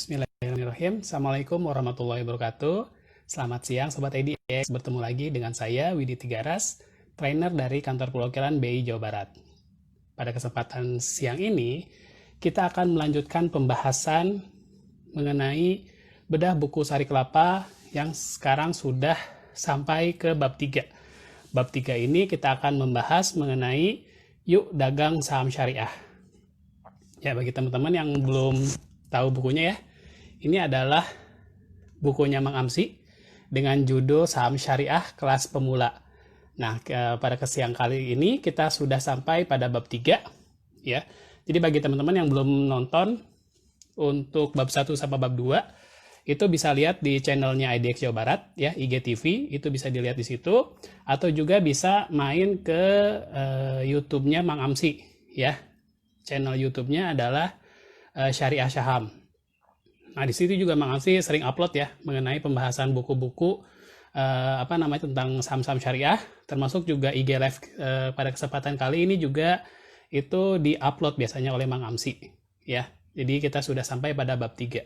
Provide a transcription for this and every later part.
Bismillahirrahmanirrahim. Assalamualaikum warahmatullahi wabarakatuh. Selamat siang Sobat IDX. Bertemu lagi dengan saya Widi Tigaras, trainer dari kantor perwakilan BI Jawa Barat. Pada kesempatan siang ini, kita akan melanjutkan pembahasan mengenai bedah buku Sari Kelapa yang sekarang sudah sampai ke bab 3. Bab 3 ini kita akan membahas mengenai yuk dagang saham syariah. Ya, bagi teman-teman yang belum tahu bukunya ya, ini adalah bukunya Mang Amsi dengan judul Saham Syariah Kelas Pemula. Nah, pada kesiang kali ini kita sudah sampai pada bab 3 ya. Jadi bagi teman-teman yang belum nonton untuk bab 1 sampai bab 2 itu bisa lihat di channelnya IDX Jawa Barat ya, IGTV, itu bisa dilihat di situ, atau juga bisa main ke YouTube-nya Mang Amsi ya. Channel YouTube-nya adalah Syariah Syaham. Nah, di situ juga Mang Amsi sering upload ya mengenai pembahasan buku-buku tentang saham-saham syariah, termasuk juga IG Live pada kesempatan kali ini juga itu di-upload biasanya oleh Mang Amsi ya. Jadi kita sudah sampai pada bab 3.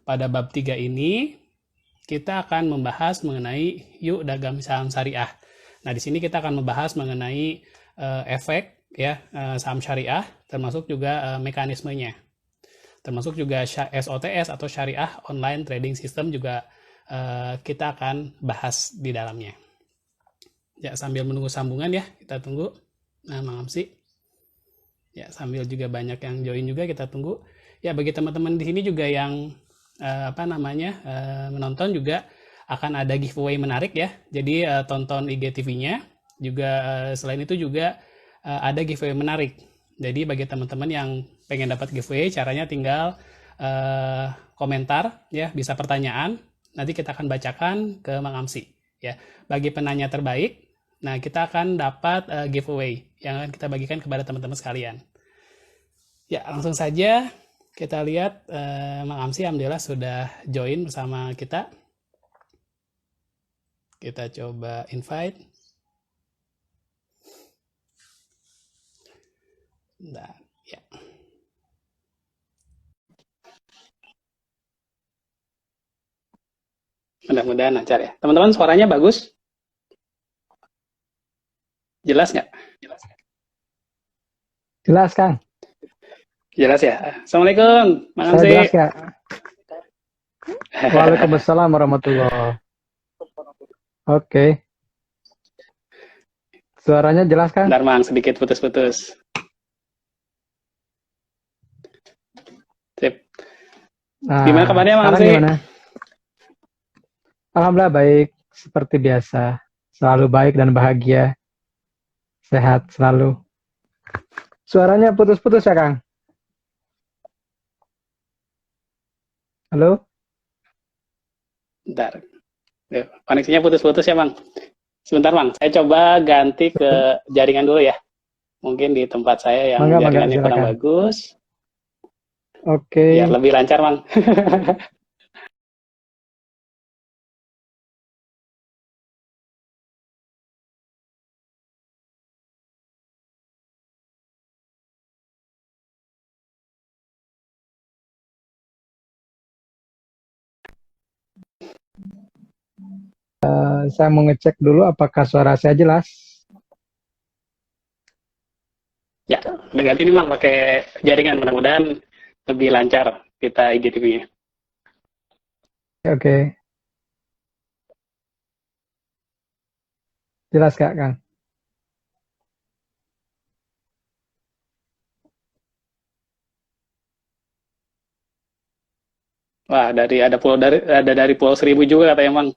Pada bab 3 ini kita akan membahas mengenai yuk dagang saham syariah. Nah, di sini kita akan membahas mengenai efek ya saham syariah, termasuk juga mekanismenya. Termasuk juga SOTS atau Syariah Online Trading System juga kita akan bahas di dalamnya. Ya, sambil menunggu sambungan ya, kita tunggu. Nah, Mang Amsi. Ya, sambil juga banyak yang join juga, kita tunggu. Ya, bagi teman-teman di sini juga yang menonton juga akan ada giveaway menarik ya. Jadi tonton IGTV-nya. Juga selain itu juga ada giveaway menarik. Jadi bagi teman-teman yang pengen dapat giveaway, caranya tinggal komentar ya, bisa pertanyaan, nanti kita akan bacakan ke Mang Amsi ya. Bagi penanya terbaik, nah kita akan dapat giveaway yang akan kita bagikan kepada teman-teman sekalian. Ya, langsung saja kita lihat Mang Amsi alhamdulillah sudah join bersama kita. Kita coba invite. Nah, ya. Mudah-mudahan lancar ya. Teman-teman suaranya bagus? Jelas nggak? Jelas, Kang. Jelas ya. Assalamualaikum, Mang Amsi. Saya jelas nggak? Waalaikumsalam warahmatullahi. Oke. Suaranya jelas, Kang? Bentar, Mang, sedikit putus-putus. Sip. Nah, Gimana kabarnya, Mang sekarang Amsi? gimana? Alhamdulillah baik, seperti biasa. Selalu baik dan bahagia. Sehat selalu. Suaranya putus-putus ya, Kang? Halo? Bentar. Koneksinya putus-putus ya, Bang. Sebentar, Bang. Saya coba ganti ke jaringan dulu ya. Mungkin di tempat saya yang jaringannya kurang bagus. Oke. Biar lebih lancar, Bang. Saya mau ngecek dulu apakah suara saya jelas. Ya, udah ganti nih, Bang, pakai jaringan. Mudah-mudahan lebih lancar kita IGTV-nya. Oke. Jelas Kak, Kang? Wah, ada dari Pulau Seribu juga katanya, Bang.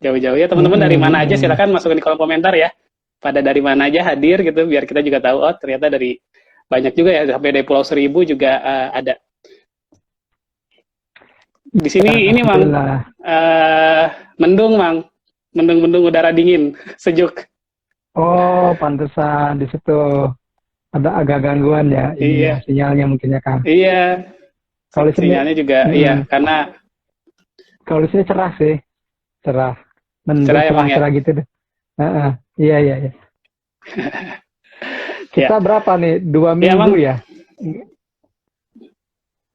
Jauh-jauh ya, teman-teman dari mana aja silakan masukin di kolom komentar ya. Pada dari mana aja hadir gitu, biar kita juga tahu, oh ternyata dari banyak juga ya, sampai dari Pulau Seribu juga ada. Di sini ini, Mang, mendung, Mang. Mendung-mendung udara dingin, sejuk. Oh, pantesan di situ ada agak gangguan ya. Iya. Sinyalnya mungkin ya, Kang. Iya. Kalau di sini, sinyalnya juga iya, karena kalau di sini cerah sih. Cerah. Mendung cerah ya, Bang, ya? cerah gitu deh. Iya. Kita berapa nih? 2 minggu ya?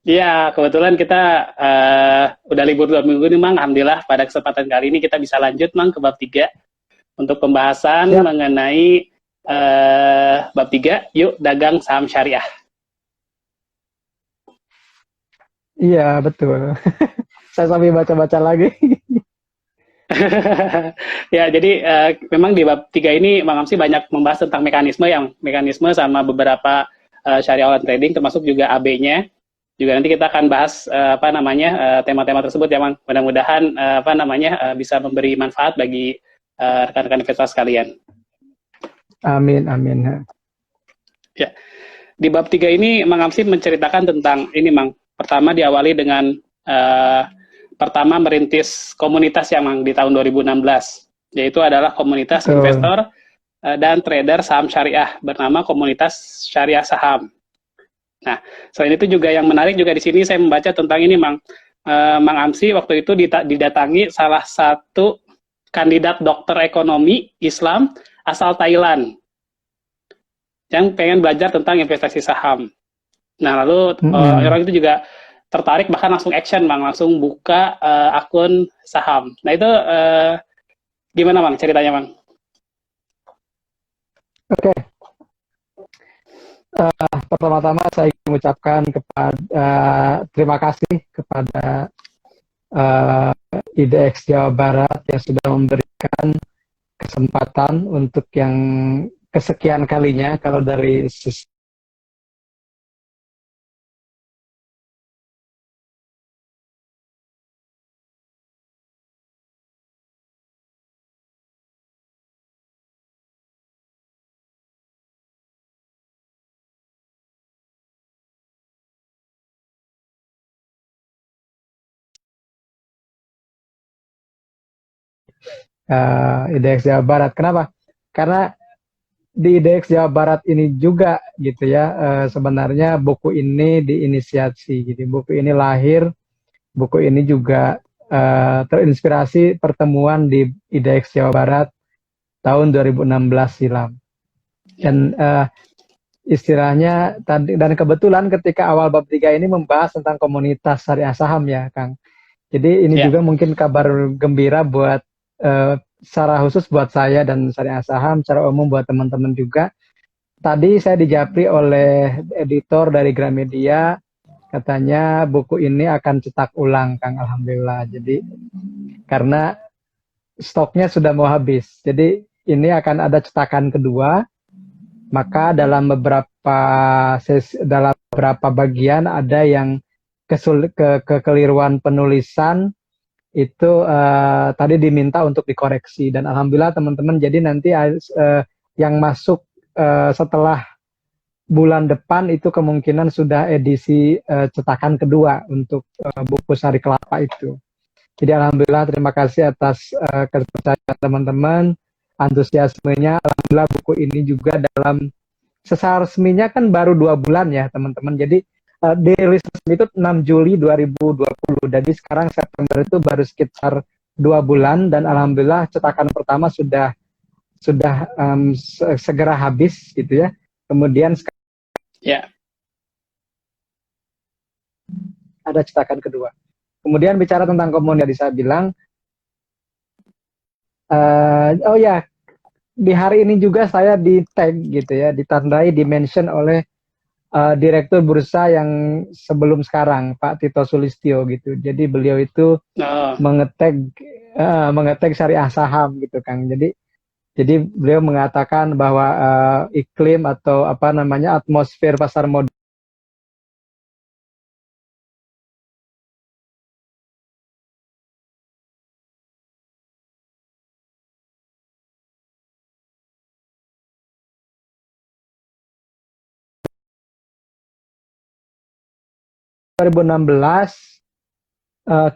Iya, kebetulan kita udah libur 2 minggu nih, Mang. Alhamdulillah pada kesempatan kali ini kita bisa lanjut, Mang, ke bab 3 untuk pembahasan Siap. mengenai bab 3, yuk dagang saham syariah. Iya, betul. Saya sambil baca-baca lagi. Ya, jadi memang di bab 3 ini Mang Amsi banyak membahas tentang mekanisme sama beberapa syariah online trading, termasuk juga AB-nya. Juga nanti kita akan bahas tema-tema tersebut ya, Mang. Mudah-mudahan bisa memberi manfaat bagi rekan-rekan investor sekalian. Amin, amin. Ya, di bab 3 ini Mang Amsi menceritakan tentang ini, Mang. Pertama diawali dengan pertama merintis komunitas yang, Mang, di tahun 2016, yaitu adalah komunitas Betul. investor dan trader saham syariah bernama Komunitas Syariah Saham. Nah, selain itu juga yang menarik juga di sini saya membaca tentang ini, Mang. Mang Amsi waktu itu didatangi salah satu kandidat dokter ekonomi Islam asal Thailand yang pengen belajar tentang investasi saham. Nah, lalu orang itu juga tertarik, bahkan langsung action, Mang, langsung buka akun saham. Nah, itu gimana, Mang, ceritanya, Mang? Oke. Pertama-tama saya ingin mengucapkan terima kasih kepada IDX Jawa Barat yang sudah memberikan kesempatan untuk yang kesekian kalinya, kalau dari sisi IDX Jawa Barat. Kenapa? Karena di IDX Jawa Barat ini juga gitu ya, sebenarnya buku ini diinisiasi. Jadi buku ini lahir, buku ini juga terinspirasi pertemuan di IDX Jawa Barat tahun 2016 silam. Dan istilahnya tadi, dan kebetulan ketika awal bab 3 ini membahas tentang komunitas syariah saham ya, Kang. Jadi ini juga mungkin kabar gembira buat secara khusus buat saya dan syariah saham, secara umum buat teman-teman juga. Tadi saya dijapri oleh editor dari Gramedia, katanya buku ini akan cetak ulang, Kang. Alhamdulillah. Jadi karena stoknya sudah mau habis, jadi ini akan ada cetakan kedua. Maka dalam beberapa bagian ada yang kekeliruan penulisan itu tadi diminta untuk dikoreksi, dan alhamdulillah teman-teman, jadi nanti yang masuk setelah bulan depan itu kemungkinan sudah edisi cetakan kedua untuk buku Sari Kelapa itu. Jadi alhamdulillah, terima kasih atas kepercayaan teman-teman, antusiasmenya. Alhamdulillah buku ini juga dalam secara resminya kan baru 2 bulan ya teman-teman. Jadi dirilis resmi itu 6 Juli 2020. Jadi sekarang September itu baru sekitar 2 bulan, dan alhamdulillah cetakan pertama sudah segera habis gitu ya. Kemudian ada cetakan kedua. Kemudian bicara tentang komunitas, saya bilang, oh ya, di hari ini juga saya di tag gitu ya, ditandai, dimention oleh direktur bursa yang sebelum sekarang, Pak Tito Sulistyo gitu. Jadi beliau itu mengetag syariah saham gitu, Kang. Jadi beliau mengatakan bahwa iklim atau atmosfer pasar modal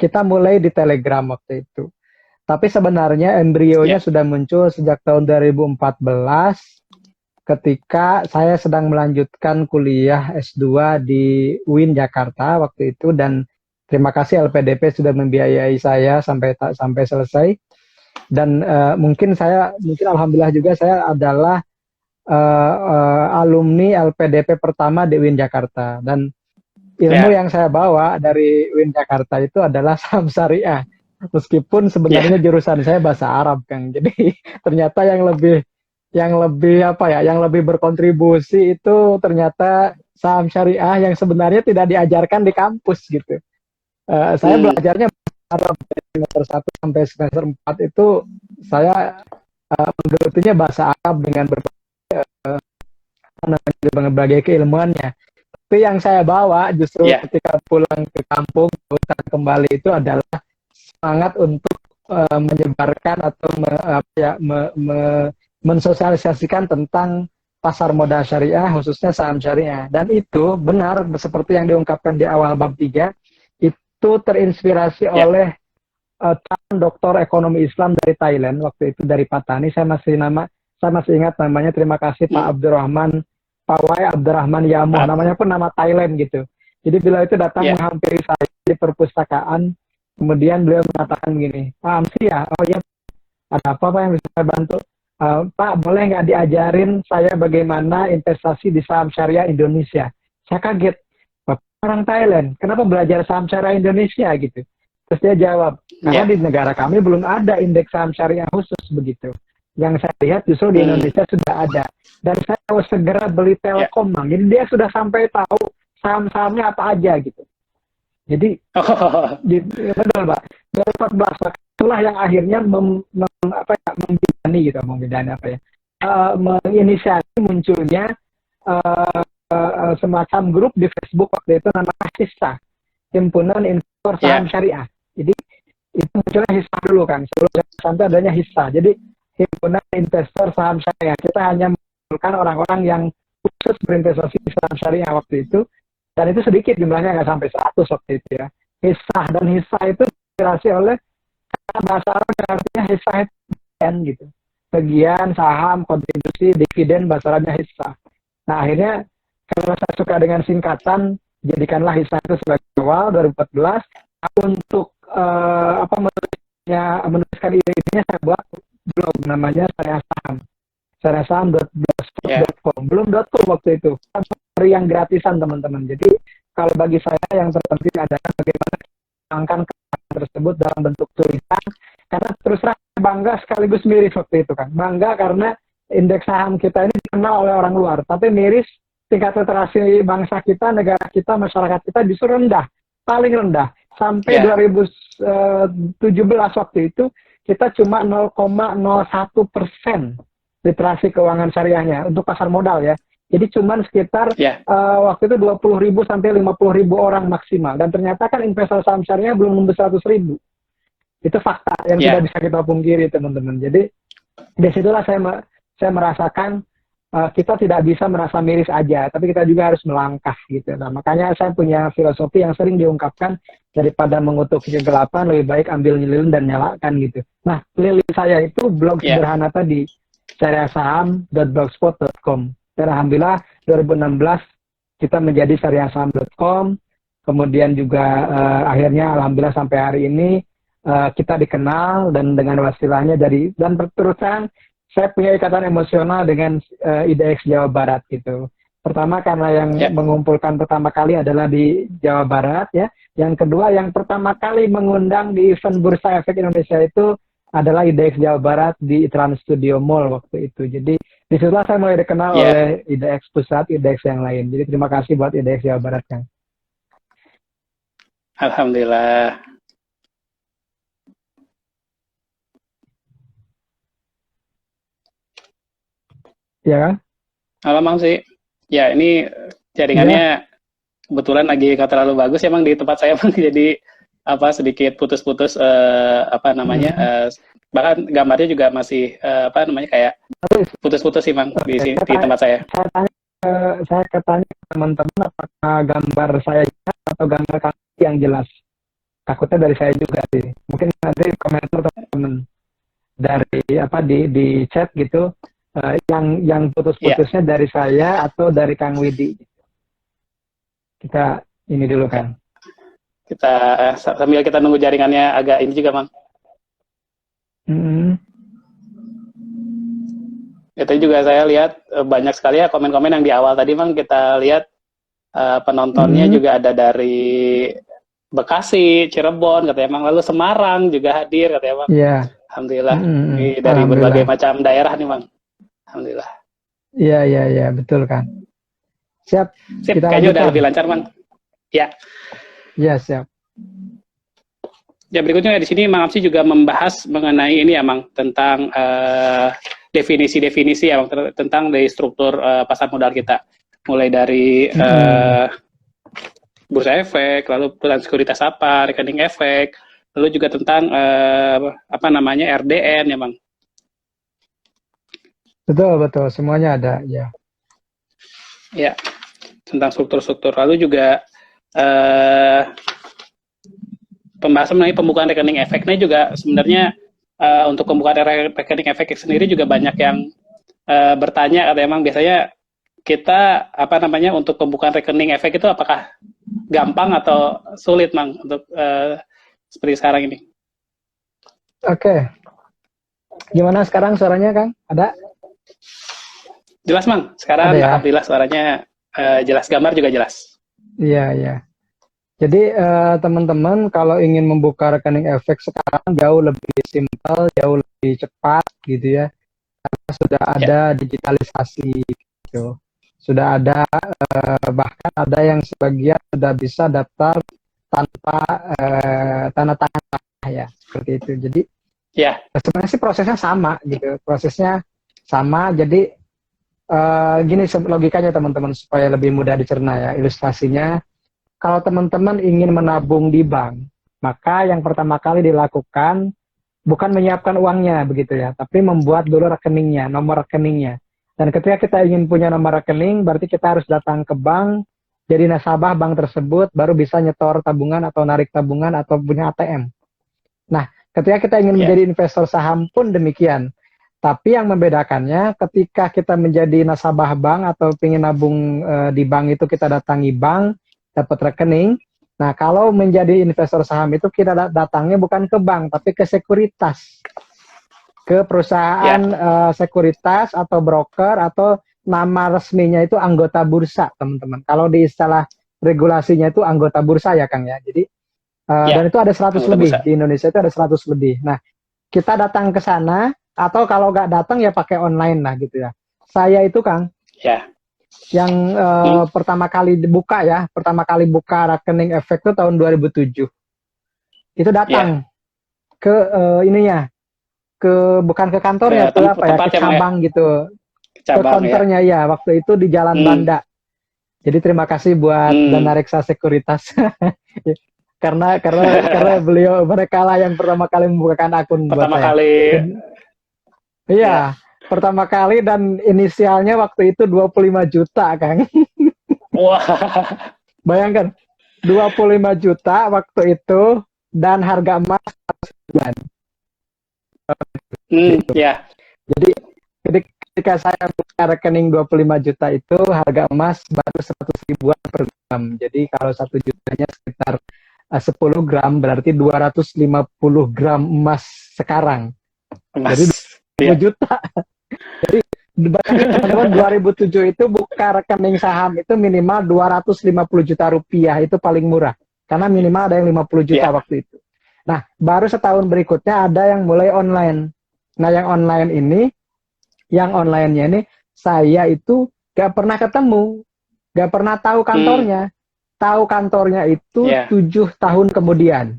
kita mulai di Telegram waktu itu. Tapi sebenarnya embrionya sudah muncul sejak tahun 2014 ketika saya sedang melanjutkan kuliah S2 di UIN Jakarta waktu itu, dan terima kasih LPDP sudah membiayai saya sampai selesai. Dan mungkin alhamdulillah juga saya adalah alumni LPDP pertama di UIN Jakarta, dan ilmu Ya, yang saya bawa dari Win Jakarta itu adalah saham syariah. Meskipun ya, sebenarnya jurusan saya bahasa Arab, Kang. Jadi ternyata yang lebih apa ya, yang lebih berkontribusi itu ternyata saham syariah yang sebenarnya tidak diajarkan di kampus gitu. Saya hmm, belajarnya Arab dari semester 1 sampai semester 4 itu saya menggelutinya bahasa Arab dengan berbagai keilmuannya. Tapi yang saya bawa justru ya, ketika pulang ke kampung, pulang kembali itu adalah semangat untuk menyebarkan atau mensosialisasikan tentang pasar modal syariah, khususnya saham syariah. Dan itu benar, seperti yang diungkapkan di awal bab 3, itu terinspirasi ya, oleh doktor ekonomi Islam dari Thailand, waktu itu dari Patani. Saya masih ingat namanya, terima kasih Pak hmm, Abdurrahman, Pawai Abdurrahman Yamuh, Pak, namanya pun nama Thailand gitu. Jadi beliau itu datang ya, menghampiri saya di perpustakaan, kemudian beliau mengatakan begini, Pak Amsi ya, oh ya, ada apa yang bisa saya bantu? Pak, boleh nggak diajarin saya bagaimana investasi di saham syariah Indonesia? Saya kaget, Bapak orang Thailand, kenapa belajar saham syariah Indonesia gitu? Terus dia jawab, karena ya, di negara kami belum ada indeks saham syariah khusus begitu. Yang saya lihat justru di hmm, Indonesia sudah ada. Dan saya harus segera beli ya. Telkom, Bang. Jadi dia sudah sampai tahu saham-sahamnya apa aja gitu. Jadi Oh, ya betul Pak. 2014 itulah yang akhirnya membidani gitu, membidani apa ya, menginisiasi munculnya semacam grup di Facebook waktu itu namanya HISA, Himpunan Investor Saham ya, Syariah. Jadi itu munculnya HISA dulu kan, sebelum sampai adanya HISA. Jadi Himpunan Investor Saham Syariah. Kita hanya mengumpulkan orang-orang yang khusus berinvestasi di saham syariah waktu itu, dan itu sedikit jumlahnya, nggak sampai 100 waktu itu ya. Hisah, dan hisah itu inspirasi oleh bahasa Arab yang artinya hisah itu bagian gitu. Bagian, saham, kontribusi, dividen, bahasa Arabnya hisah. Nah akhirnya karena saya suka dengan singkatan, jadikanlah hisah itu sebagai awal 2014 untuk menuliskan ide-idenya. Saya buat blog namanya ya, sarasaham.blogspot.com, belum .com waktu itu, dari yang gratisan teman-teman. Jadi kalau bagi saya yang terpenting adalah bagaimana mengembangkan keterangan tersebut dalam bentuk tulisan, karena terus terang bangga sekaligus miris waktu itu kan. Bangga karena indeks saham kita ini dikenal oleh orang luar, tapi miris tingkat literasi bangsa kita, negara kita, masyarakat kita justru rendah, paling rendah. Sampai ya, 2017 waktu itu kita cuma 0,01% literasi keuangan syariahnya untuk pasar modal ya. Jadi cuman sekitar ya, waktu itu 20.000 sampai 50.000 orang maksimal. Dan ternyata kan investor saham syariah belum nembus 100.000. Itu fakta yang tidak ya, bisa kita pungkiri teman-teman. Jadi disitulah saya merasakan kita tidak bisa merasa miris aja, tapi kita juga harus melangkah gitu. Nah makanya saya punya filosofi yang sering diungkapkan, daripada mengutuk kegelapan lebih baik ambil lilin dan nyalakan gitu. Nah lilin saya itu blog ya, sederhana tadi, syariahsaham.blogspot.com. Dan alhamdulillah 2016 kita menjadi syariahsaham.com. Kemudian juga akhirnya alhamdulillah sampai hari ini kita dikenal, dan dengan wasilahnya dan terus terang saya punya ikatan emosional dengan IDX Jawa Barat gitu. Pertama karena yang ya. mengumpulkan pertama kali adalah di Jawa Barat ya. Yang kedua yang pertama kali mengundang di event Bursa Efek Indonesia itu adalah IDX Jawa Barat di Trans Studio Mall waktu itu. Jadi disitulah saya mulai dikenal Ya, oleh IDX Pusat, IDX yang lain. Jadi terima kasih buat IDX Jawa Barat kan. alhamdulillah. Ya kan? Halo Mang sih. Ya, ini Ya. jaringannya kebetulan lagi nggak terlalu bagus ya Mang di tempat saya Mang. Jadi apa sedikit putus-putus apa namanya Hmm. bahkan gambarnya juga masih apa namanya kayak Terus, putus-putus sih Mang di oke, di tempat saya. saya ketanya ke teman-teman apakah gambar saya jelas atau gambar kaki yang jelas. Takutnya dari saya juga sih. Mungkin nanti komentar teman-teman dari apa di chat gitu, yang Ya, putus-putusnya dari saya atau dari Kang Widi. Kita ini dulu ya. kan. Kita sambil kita nunggu jaringannya agak ini juga Mang. Hmm. Itu juga saya lihat banyak sekali ya komen-komen yang di awal tadi Mang kita lihat Penontonnya Mm-mm. juga ada dari Bekasi, Cirebon, katanya emang, lalu Semarang juga hadir, katanya emang. Iya. Alhamdulillah, Mm-mm. ini dari berbagai Alhamdulillah. macam daerah nih bang. Alhamdulillah. Iya, iya, iya, betul kan. Siap, Sip, kita kayaknya udah lanjutkan. lebih lancar bang. Ya, Iya, siap. ya berikutnya di sini Mang Apsi juga membahas mengenai ini ya Mang, tentang definisi-definisi ya Mang, tentang dari struktur pasar modal kita. Mulai dari Mm-mm. bursa efek, lalu perusahaan sekuritas apa, rekening efek, lalu juga tentang apa namanya RDN ya Mang. Betul, betul. Semuanya ada. Ya. Ya, tentang struktur-struktur. Lalu juga eh, pembahasan mengenai pembukaan rekening efeknya juga sebenarnya untuk pembukaan rekening efek sendiri juga banyak yang bertanya, atau emang biasanya kita apa namanya untuk pembukaan rekening efek itu apakah gampang atau sulit Mang untuk seperti sekarang ini. Oke. Gimana sekarang suaranya, Kang? Ada? Jelas Mang, Ada sekarang ya? alhamdulillah suaranya jelas, gambar juga jelas. Iya, iya. Jadi teman-teman kalau ingin membuka rekening efek sekarang jauh lebih simpel, jauh lebih cepat gitu ya. Karena sudah Ya, ada digitalisasi gitu. Sudah ada bahkan ada yang sebagian sudah bisa daftar tanpa tanda tangan ya, seperti itu. Jadi ya, sebenarnya sih prosesnya sama gitu. Prosesnya sama. Jadi gini logikanya teman-teman supaya lebih mudah dicerna ya ilustrasinya. Kalau teman-teman ingin menabung di bank, maka yang pertama kali dilakukan bukan menyiapkan uangnya begitu ya, tapi membuat dulu rekeningnya, nomor rekeningnya. Dan ketika kita ingin punya nomor rekening, berarti kita harus datang ke bank, jadi nasabah bank tersebut, baru bisa nyetor tabungan atau narik tabungan atau punya ATM. Nah, ketika kita ingin ya, menjadi investor saham pun demikian. Tapi yang membedakannya ketika kita menjadi nasabah bank atau ingin nabung di bank itu kita datangi bank, dapat rekening. Nah, kalau menjadi investor saham itu kita datangnya bukan ke bank, tapi ke sekuritas. Ke perusahaan ya, sekuritas atau broker atau nama resminya itu anggota bursa, teman-teman. Kalau di istilah regulasinya itu anggota bursa ya, Kang ya. Jadi dan ya, itu ada 100 anggota lebih. bursa. Di Indonesia itu ada 100 lebih. Nah, kita datang ke sana, atau kalau nggak datang ya pakai online lah gitu ya. Saya itu Kang, Ya, yang hmm, pertama kali dibuka ya, pertama kali buka rekening efek itu tahun 2007. Itu ya, datang ke ininya, bukan ke ke kantornya, ke apa ya, tempat ke ya Mang ya, cabang gitu, ke cabang ya. counternya ya, waktu itu di Jalan Hmm, Banda. Jadi terima kasih buat hmm, Dana Reksa Sekuritas karena beliau mereka lah yang pertama kali membukakan akun buat pertama saya. kali Dan iya, ya. pertama kali dan inisialnya waktu itu 25 juta, Kang. Wah, Bayangkan, 25 juta waktu itu dan harga emas 9. ya, Jadi ketika saya buka rekening 25 juta itu harga emas baru 100 ribuan per gram. Jadi kalau 1 jutanya sekitar 10 gram berarti 250 gram emas sekarang. Jadi Mas, 20 ya, juta. Bayangin teman-teman 2007 itu buka rekening saham itu minimal 250 juta rupiah itu paling murah. Karena minimal ada yang 50 juta ya, waktu itu. Nah, baru setahun berikutnya ada yang mulai online. Nah, yang online-nya ini saya itu gak pernah ketemu, gak pernah tahu hmm, kantornya. Tahu kantornya itu ya, 7 tahun kemudian.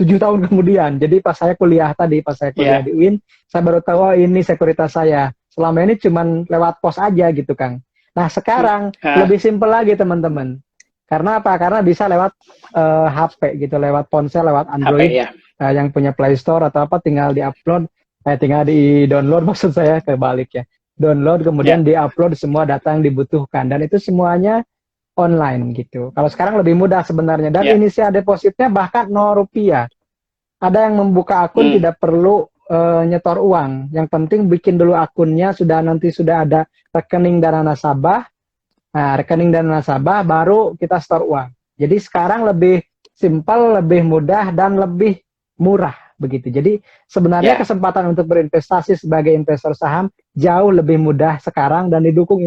7 tahun kemudian. Jadi pas saya kuliah tadi, pas saya kuliah ya, di UIN, saya baru tahu oh, ini sekuritas saya. Selama ini cuman lewat pos aja gitu, Kang. Nah, sekarang ah, lebih simpel lagi, teman-teman. Karena apa? Karena bisa lewat HP gitu, lewat ponsel, lewat HP Android ya, yang punya Play Store atau apa, tinggal di-upload, tinggal di-download maksud saya kebalik ya. Download kemudian ya, di-upload semua data yang dibutuhkan dan itu semuanya online gitu. Kalau sekarang lebih mudah sebenarnya dan ya, inisial depositnya bahkan 0 rupiah. Ada yang membuka akun hmm, tidak perlu nyetor uang. Yang penting bikin dulu akunnya nanti sudah ada rekening dana nasabah. Nah, rekening dana nasabah baru kita store uang. Jadi sekarang lebih simpel, lebih mudah dan lebih murah begitu. Jadi sebenarnya ya, kesempatan untuk berinvestasi sebagai investor saham jauh lebih mudah sekarang dan didukung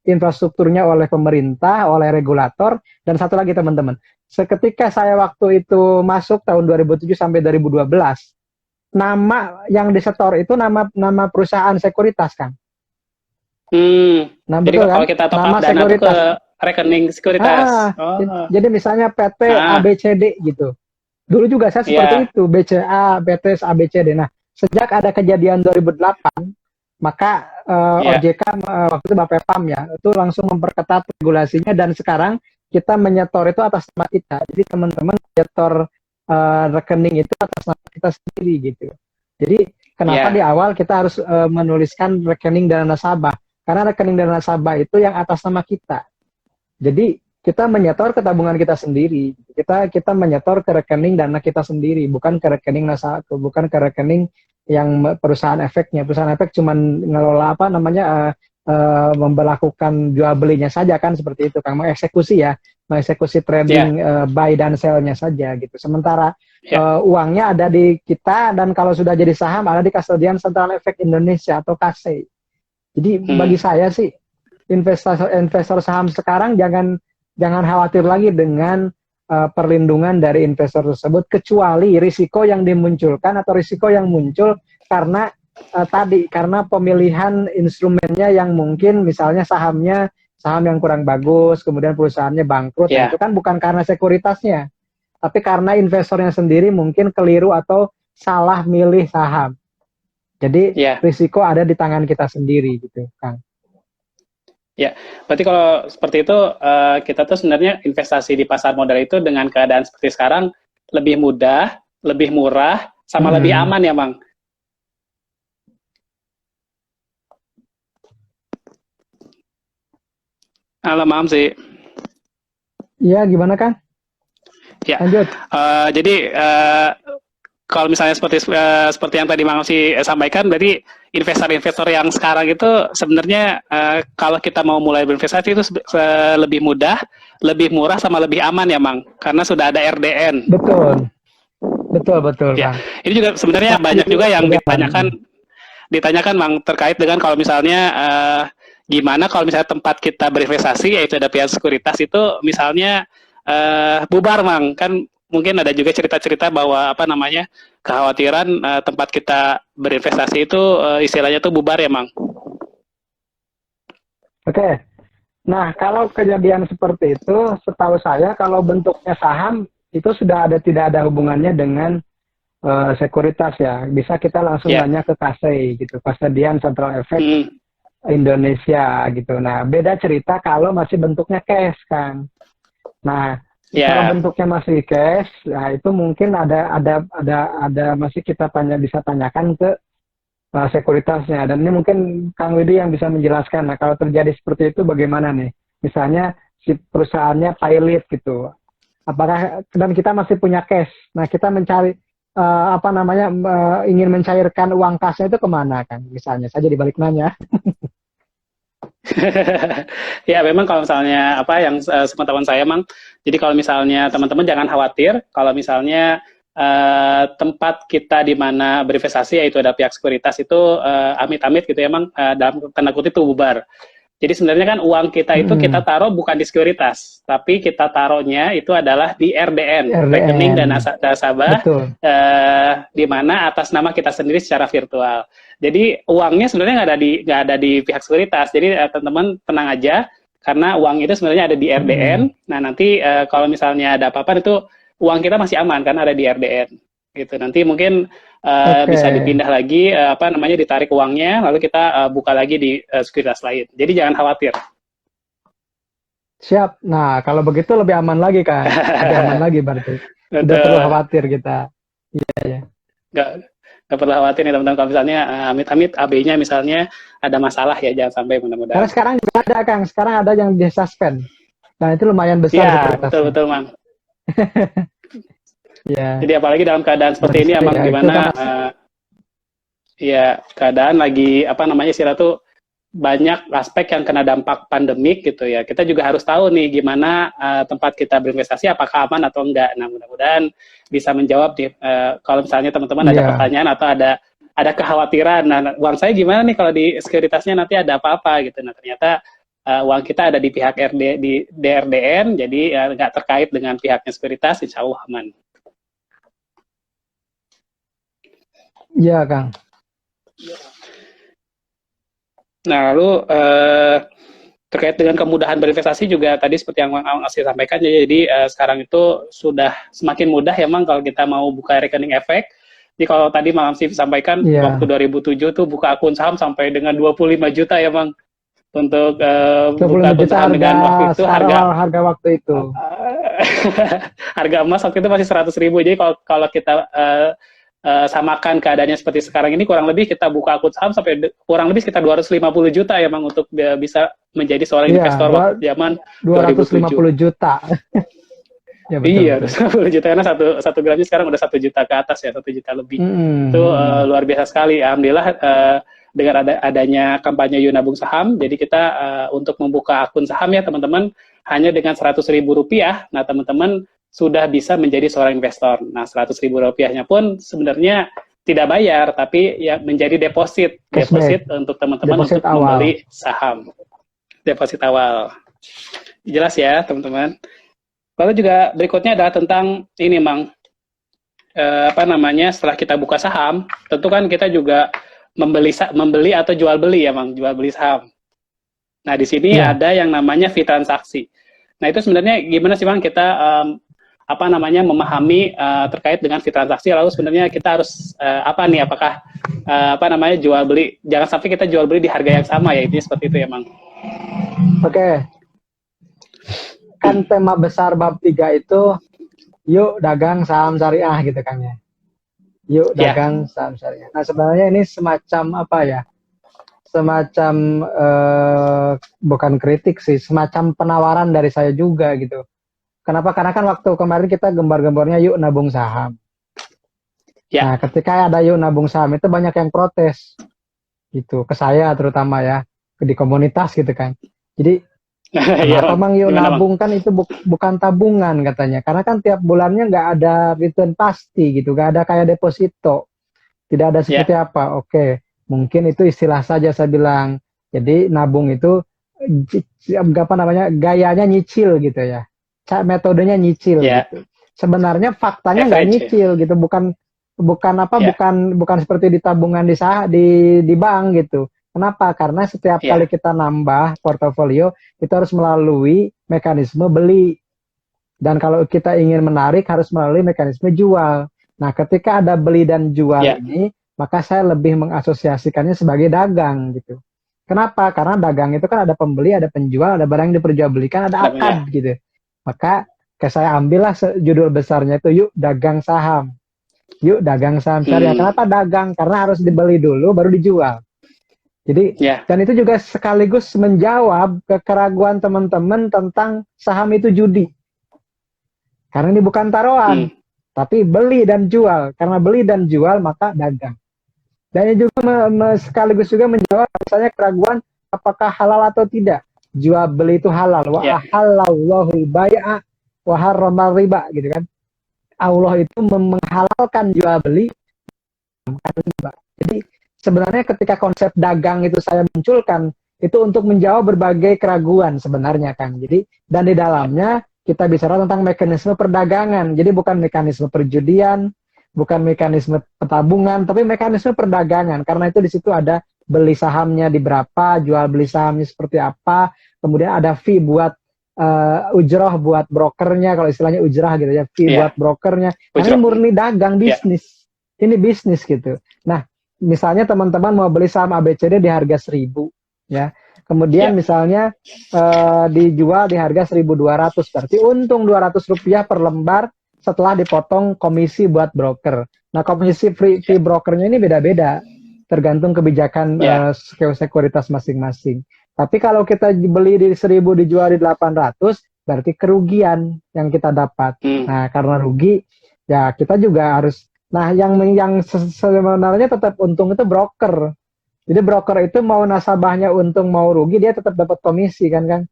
infrastrukturnya oleh pemerintah, oleh regulator, dan satu lagi teman-teman, seketika saya waktu itu masuk tahun 2007 sampai 2012, nama yang disetor itu nama perusahaan sekuritas kan. Nah Jadi betul kan, kalau kita top up nama dana tuh ke sekuritas. rekening sekuritas. Jadi misalnya PT Ah, ABCD gitu. Dulu juga saya ya, seperti itu, BCA, BTS, ABCD. Nah, sejak ada kejadian 2008, maka ya, OJK waktu itu Bapepam ya, itu langsung memperketat regulasinya dan sekarang kita menyetor itu atas nama kita. Jadi teman-teman menyetor rekening itu atas nama kita sendiri gitu. Jadi kenapa di ya. awal kita harus menuliskan rekening dana nasabah? Karena rekening dana nasabah itu yang atas nama kita. Jadi kita menyetor ke tabungan kita sendiri. Kita menyetor ke rekening dana kita sendiri, bukan ke rekening nasabah, bukan ke rekening yang perusahaan efeknya. Perusahaan efek cuma ngelola apa namanya memperlakukan jual belinya saja kan seperti itu, kan mengeksekusi ya, mengeksekusi Ya, trading buy dan sell-nya saja gitu. Sementara ya. uangnya ada di kita dan kalau sudah jadi saham ada di Kastodian Sentral Efek Indonesia atau KASEI. Jadi bagi Hmm. saya sih investor saham sekarang jangan khawatir lagi dengan perlindungan dari investor tersebut kecuali risiko yang dimunculkan atau risiko yang muncul karena karena pemilihan instrumennya yang mungkin misalnya saham yang kurang bagus, kemudian perusahaannya bangkrut. Nah, itu Ya. kan bukan karena sekuritasnya, tapi karena investornya sendiri mungkin keliru atau salah milih saham. Jadi Ya. risiko ada di tangan kita sendiri gitu, Kang. Ya, berarti kalau seperti itu kita tuh sebenarnya investasi di pasar modal itu dengan keadaan seperti sekarang lebih mudah, lebih murah, sama lebih Mm-mm. aman ya, Bang. Halo, maaf sih. Iya, gimana Kang? Ya, Lanjut. jadi kalau misalnya seperti yang tadi Bang Osi sampaikan, berarti investor-investor yang sekarang itu sebenarnya kalau kita mau mulai berinvestasi itu lebih mudah, lebih murah, sama lebih aman ya, Bang, karena sudah ada RDN. Betul, betul, betul, Ya, Kang. ini juga sebenarnya Sekali banyak juga yang lebih aman. ditanyakan Bang terkait dengan kalau misalnya gimana kalau misalnya tempat kita berinvestasi yaitu ada pihak sekuritas itu misalnya bubar Bang, kan mungkin ada juga cerita-cerita bahwa apa namanya kekhawatiran tempat kita berinvestasi itu istilahnya tuh bubar ya Bang. Oke. Nah, kalau kejadian seperti itu, setahu saya kalau bentuknya saham itu sudah tidak ada hubungannya dengan sekuritas ya. Bisa kita langsung Ya. nanya ke KASEI gitu, Kastodian Central Efek Hmm. Indonesia gitu. Nah, beda cerita kalau masih bentuknya cash, Kang. Nah, kalau Ya. bentuknya masih cash, nah itu mungkin ada masih kita bisa tanyakan ke sekuritasnya. Dan ini mungkin Kang Widi yang bisa menjelaskan. Nah, kalau terjadi seperti itu bagaimana nih? Misalnya si perusahaannya pilot gitu. Apakah dan kita masih punya cash? Nah, kita mencari apa namanya ingin mencairkan uang kasnya itu kemana, Kang? Misalnya saja dibalik nanya. Ya memang kalau misalnya apa yang sepengetahuan saya Mang, jadi kalau misalnya teman-teman jangan khawatir kalau misalnya tempat kita di mana berinvestasi yaitu ada pihak sekuritas itu amit-amit gitu ya Mang, dalam tanda kutip itu bubar. Jadi sebenarnya kan uang kita itu kita Mm-mm. taruh bukan di sekuritas, tapi kita taruhnya itu adalah di RDN, rekening dan RDN. nasabah, Betul. di mana atas nama kita sendiri secara virtual. Jadi uangnya sebenarnya nggak ada di pihak sekuritas. Jadi teman-teman tenang aja, karena uang itu sebenarnya ada di RDN. Mm-mm. Nah nanti kalau misalnya ada apa-apa itu uang kita masih aman karena ada di RDN. Gitu. Nanti mungkin Oke. bisa dipindah lagi apa namanya ditarik uangnya lalu kita buka lagi di sekuritas lain. Jadi jangan khawatir. Siap. Nah, kalau begitu lebih aman lagi, Kang. Lebih aman lagi berarti. Tidak perlu Betul. khawatir kita. Iya, ya. Nggak, nggak perlu khawatir nih teman-teman kalau misalnya amit-amit AB-nya misalnya ada masalah ya jangan sampai Karena mudah-mudahan. sekarang juga ada, Kang. Sekarang ada yang disuspend. Dan itu lumayan besar Iya, betul sekuritasnya. betul Mang. Ya, Jadi apalagi dalam keadaan seperti ini berarti Mang ya itu kan dimana ya keadaan lagi apa namanya istilah tuh banyak aspek yang kena dampak pandemik gitu ya. Kita juga harus tahu nih gimana tempat kita berinvestasi apakah aman atau enggak. Nah, mudah-mudahan bisa menjawab nih kalau misalnya teman-teman ada iya. pertanyaan atau ada kekhawatiran. Nah, uang saya gimana nih kalau di sekuritasnya nanti ada apa-apa gitu. Nah, ternyata uang kita ada di pihak di DRDN, jadi nggak terkait dengan pihaknya Sekuritas, insya Allah aman. Iya, Kang. Nah, lalu terkait dengan kemudahan berinvestasi juga tadi seperti yang Bang Asri sampaikan, jadi sekarang itu sudah semakin mudah ya Mang kalau kita mau buka rekening efek. Jadi kalau tadi Mang Asri sampaikan waktu 2007 tuh buka akun saham sampai dengan 25 juta ya Mang untuk buka akun saham dengan waktu itu harga waktu itu. Harga emas waktu itu masih 100.000. Jadi kalau kita samakan keadaannya seperti sekarang ini, kurang lebih kita buka akun saham sampai kurang lebih sekitar 250 juta ya Mang untuk bisa menjadi seorang investor waktu zaman 250 juta. Ya, betul, iya, 250 juta karena satu gramnya sekarang udah 1 juta ke atas ya, 1 juta lebih. Itu luar biasa sekali. Alhamdulillah dengan adanya kampanye Yuk Nabung Saham, jadi kita untuk membuka akun saham ya teman-teman hanya dengan Rp100.000. Nah teman-teman sudah bisa menjadi seorang investor. Nah, Rp100.000-nya pun sebenarnya tidak bayar, tapi ya menjadi deposit untuk teman-teman untuk membeli saham. Deposit awal. Jelas ya, teman-teman. Lalu juga berikutnya adalah tentang ini, Mang. Setelah kita buka saham, tentu kan kita juga membeli atau jual beli ya, Mang, jual beli saham. Nah, di sini ada yang namanya fee transaksi. Nah, itu sebenarnya gimana sih, Mang, kita memahami terkait dengan fee transaksi, lalu sebenarnya kita harus apakah jual beli, jangan sampai kita jual beli di harga yang sama ya, ini seperti itu ya Mang. Oke. Kan tema besar bab 3 itu yuk dagang saham syariah gitu kan ya. Yuk dagang saham syariah. Nah sebenarnya ini semacam semacam bukan kritik sih, semacam penawaran dari saya juga gitu. Kenapa? Karena kan waktu kemarin kita gembar-gembornya yuk nabung saham. Nah, ketika ada yuk nabung saham itu banyak yang protes. Gitu, ke saya terutama ya, di komunitas gitu kan. Jadi, kenapa Mang yuk nabung kan itu bukan tabungan katanya. Karena kan tiap bulannya nggak ada return pasti gitu, nggak ada kayak deposito. Tidak ada seperti apa. Oke, mungkin itu istilah saja saya bilang. Jadi, nabung itu, gayanya nyicil gitu ya. Metodenya nyicil gitu. Sebenarnya faktanya nggak nyicil gitu, bukan seperti di tabungan di bank gitu. Kenapa? Karena setiap kali kita nambah portofolio itu harus melalui mekanisme beli. Dan kalau kita ingin menarik harus melalui mekanisme jual. Nah, ketika ada beli dan jual ini, maka saya lebih mengasosiasikannya sebagai dagang gitu. Kenapa? Karena dagang itu kan ada pembeli, ada penjual, ada barang yang diperjualbelikan, ada akad gitu. Maka saya ambillah judul besarnya itu yuk dagang saham. Yuk dagang saham syariah. Kenapa dagang? Karena harus dibeli dulu baru dijual. Jadi dan itu juga sekaligus menjawab keraguan teman-teman tentang saham itu judi. Karena ini bukan taruhan, tapi beli dan jual. Karena beli dan jual maka dagang. Dan ini juga sekaligus juga menjawab misalnya keraguan apakah halal atau tidak. Jual beli itu halal. Wa ahallallahu bai'a wa harramal riba gitu kan. Allah itu menghalalkan jual beli. Jadi sebenarnya ketika konsep dagang itu saya munculkan itu untuk menjawab berbagai keraguan sebenarnya Kang. Jadi dan di dalamnya kita bicara tentang mekanisme perdagangan. Jadi bukan mekanisme perjudian, bukan mekanisme petabungan, tapi mekanisme perdagangan. Karena itu di situ ada beli sahamnya di berapa, jual beli sahamnya seperti apa, kemudian ada fee buat ujroh buat brokernya, kalau istilahnya ujrah gitu ya, fee buat brokernya. Karena ini murni dagang, bisnis. Ini bisnis gitu. Nah, misalnya teman-teman mau beli saham ABCD di harga 1.000, ya. Kemudian misalnya dijual di harga 1.200, berarti untung Rp200 per lembar setelah dipotong komisi buat broker. Nah, komisi fee brokernya ini beda-beda. Tergantung kebijakan sekuritas masing-masing. Tapi kalau kita beli di 1.000 dijual di 800, berarti kerugian yang kita dapat. Nah, karena rugi, ya kita juga harus. Nah, yang sebenarnya tetap untung itu broker. Jadi broker itu mau nasabahnya untung mau rugi, dia tetap dapat komisi kan.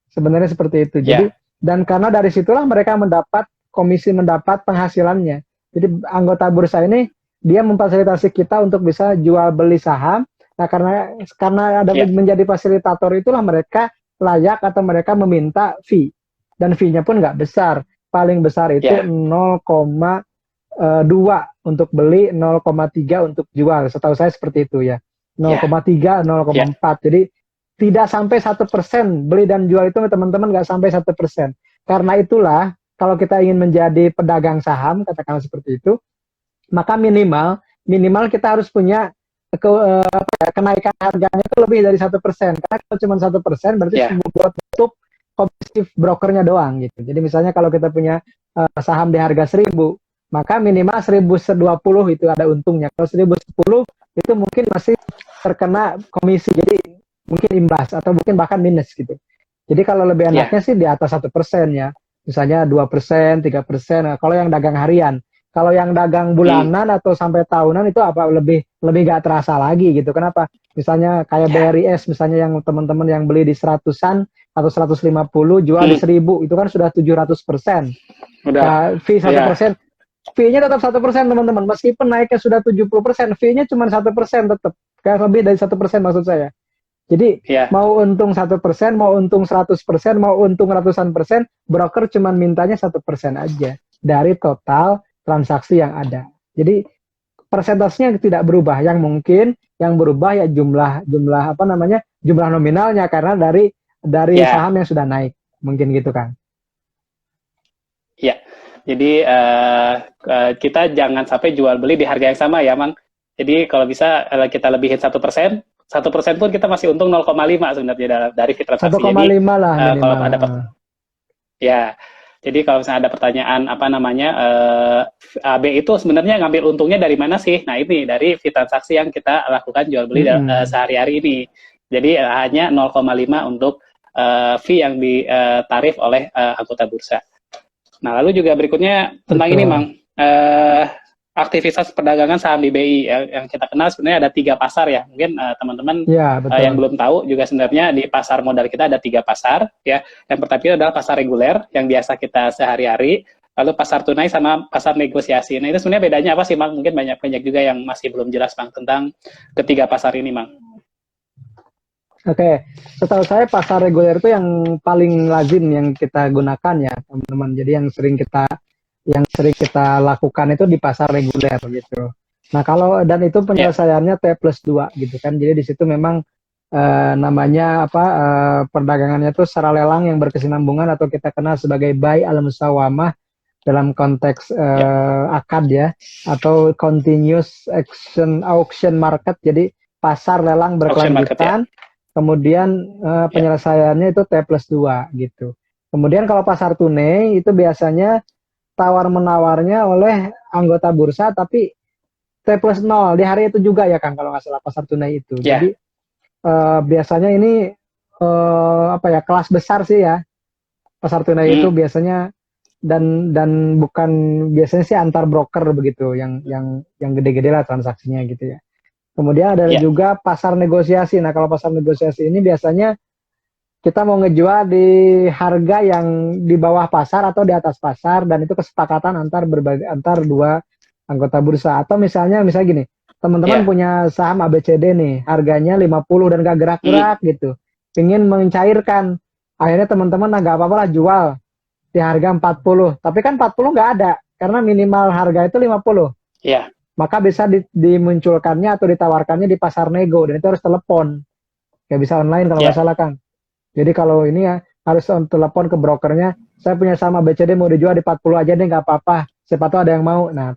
Sebenarnya seperti itu. Jadi dan karena dari situlah mereka mendapat komisi, mendapat penghasilannya. Jadi anggota bursa ini dia memfasilitasi kita untuk bisa jual beli saham. Nah, karena ada menjadi fasilitator itulah mereka layak atau mereka meminta fee. Dan fee-nya pun nggak besar. Paling besar itu 0,2 untuk beli, 0,3 untuk jual. Setahu saya seperti itu ya. 0,3, 0,4. Jadi tidak sampai 1%. Beli dan jual itu teman-teman nggak sampai 1%. Karena itulah kalau kita ingin menjadi pedagang saham, katakanlah seperti itu, maka minimal kita harus punya kenaikan harganya itu lebih dari 1%. Karena kalau cuma 1% berarti buat tutup komisi brokernya doang gitu. Jadi misalnya kalau kita punya saham di harga 1.000, maka minimal 1.020 itu ada untungnya. Kalau 1.010 itu mungkin masih terkena komisi, jadi mungkin imbas atau mungkin bahkan minus gitu. Jadi kalau lebih enaknya sih di atas 1% ya. Misalnya 2%, 3%. Nah, kalau yang dagang harian. Kalau yang dagang bulanan atau sampai tahunan itu apa lebih gak terasa lagi gitu. Kenapa? Misalnya kayak BRIS, misalnya yang teman-teman yang beli di 100-an atau 150 jual di 1.000, itu kan sudah 700%. Nah, fee 1%. Fee-nya tetap 1% teman-teman. Meskipun naiknya sudah 70%, fee-nya cuma 1% tetap. Kayak lebih dari 1% maksud saya. Jadi mau untung 1%, mau untung 100%, mau untung ratusan persen, broker cuma mintanya 1% aja dari total transaksi yang ada. Jadi persentasenya tidak berubah. Yang mungkin yang berubah ya jumlah jumlah nominalnya karena dari saham yang sudah naik. Mungkin gitu kan. Iya. Jadi kita jangan sampai jual beli di harga yang sama ya, Mang. Jadi kalau bisa kita lebihin 1%, 1% pun kita masih untung 0,5 sebenarnya dari fee transaksi. 1,5 lah minimal. Kalau ada jadi kalau misalnya ada pertanyaan AB itu sebenarnya ngambil untungnya dari mana sih? Nah ini dari fee transaksi yang kita lakukan jual beli sehari-hari ini. Jadi hanya 0,5 untuk fee yang ditarif oleh anggota bursa. Nah, lalu juga berikutnya tentang ini, Mang. Aktivitas perdagangan saham di BI yang kita kenal sebenarnya ada 3 pasar ya. Mungkin teman-teman yang belum tahu juga sebenarnya di pasar modal kita ada 3 pasar ya. Yang pertama itu adalah pasar reguler yang biasa kita sehari-hari, lalu pasar tunai sama pasar negosiasi. Nah, itu sebenarnya bedanya apa sih, Mang? Mungkin banyak juga yang masih belum jelas, Mang, tentang ketiga pasar ini, Mang. Oke, setahu saya pasar reguler itu yang paling lazim yang kita gunakan ya, teman-teman. Jadi yang sering kita lakukan itu di pasar reguler gitu. Nah, dan itu penyelesaiannya T+2 gitu kan. Jadi di situ memang namanya perdagangannya itu secara lelang yang berkesinambungan atau kita kenal sebagai buy al-musawamah dalam konteks akad ya, atau continuous auction market. Jadi pasar lelang berkelanjutan. Kemudian penyelesaiannya itu T+2 gitu. Kemudian kalau pasar tunai itu biasanya tawar-menawarnya oleh anggota bursa tapi T+0 di hari itu juga ya Kang, kalau nggak salah pasar tunai itu. Jadi biasanya ini kelas besar sih ya pasar tunai itu biasanya, dan bukan biasanya sih antar broker begitu yang gede-gede lah transaksinya gitu ya. Kemudian ada juga pasar negosiasi. Nah, kalau pasar negosiasi ini biasanya kita mau ngejual di harga yang di bawah pasar atau di atas pasar, dan itu kesepakatan antar dua anggota bursa. Atau misalnya gini, teman-teman punya saham ABCD nih, harganya 50 dan gak gerak-gerak gitu. Ingin mencairkan. Akhirnya teman-teman nggak apa-apa lah jual di harga 40. Tapi kan 40 nggak ada karena minimal harga itu 50. Iya. Maka bisa dimunculkannya atau ditawarkannya di pasar nego, dan itu harus telepon. Kayak bisa online kalau nggak salah, Kang. Jadi kalau ini ya harus telepon ke brokernya, saya punya saham ABCD mau dijual di 40 aja deh, nggak apa-apa. Siapa tahu ada yang mau. Nah,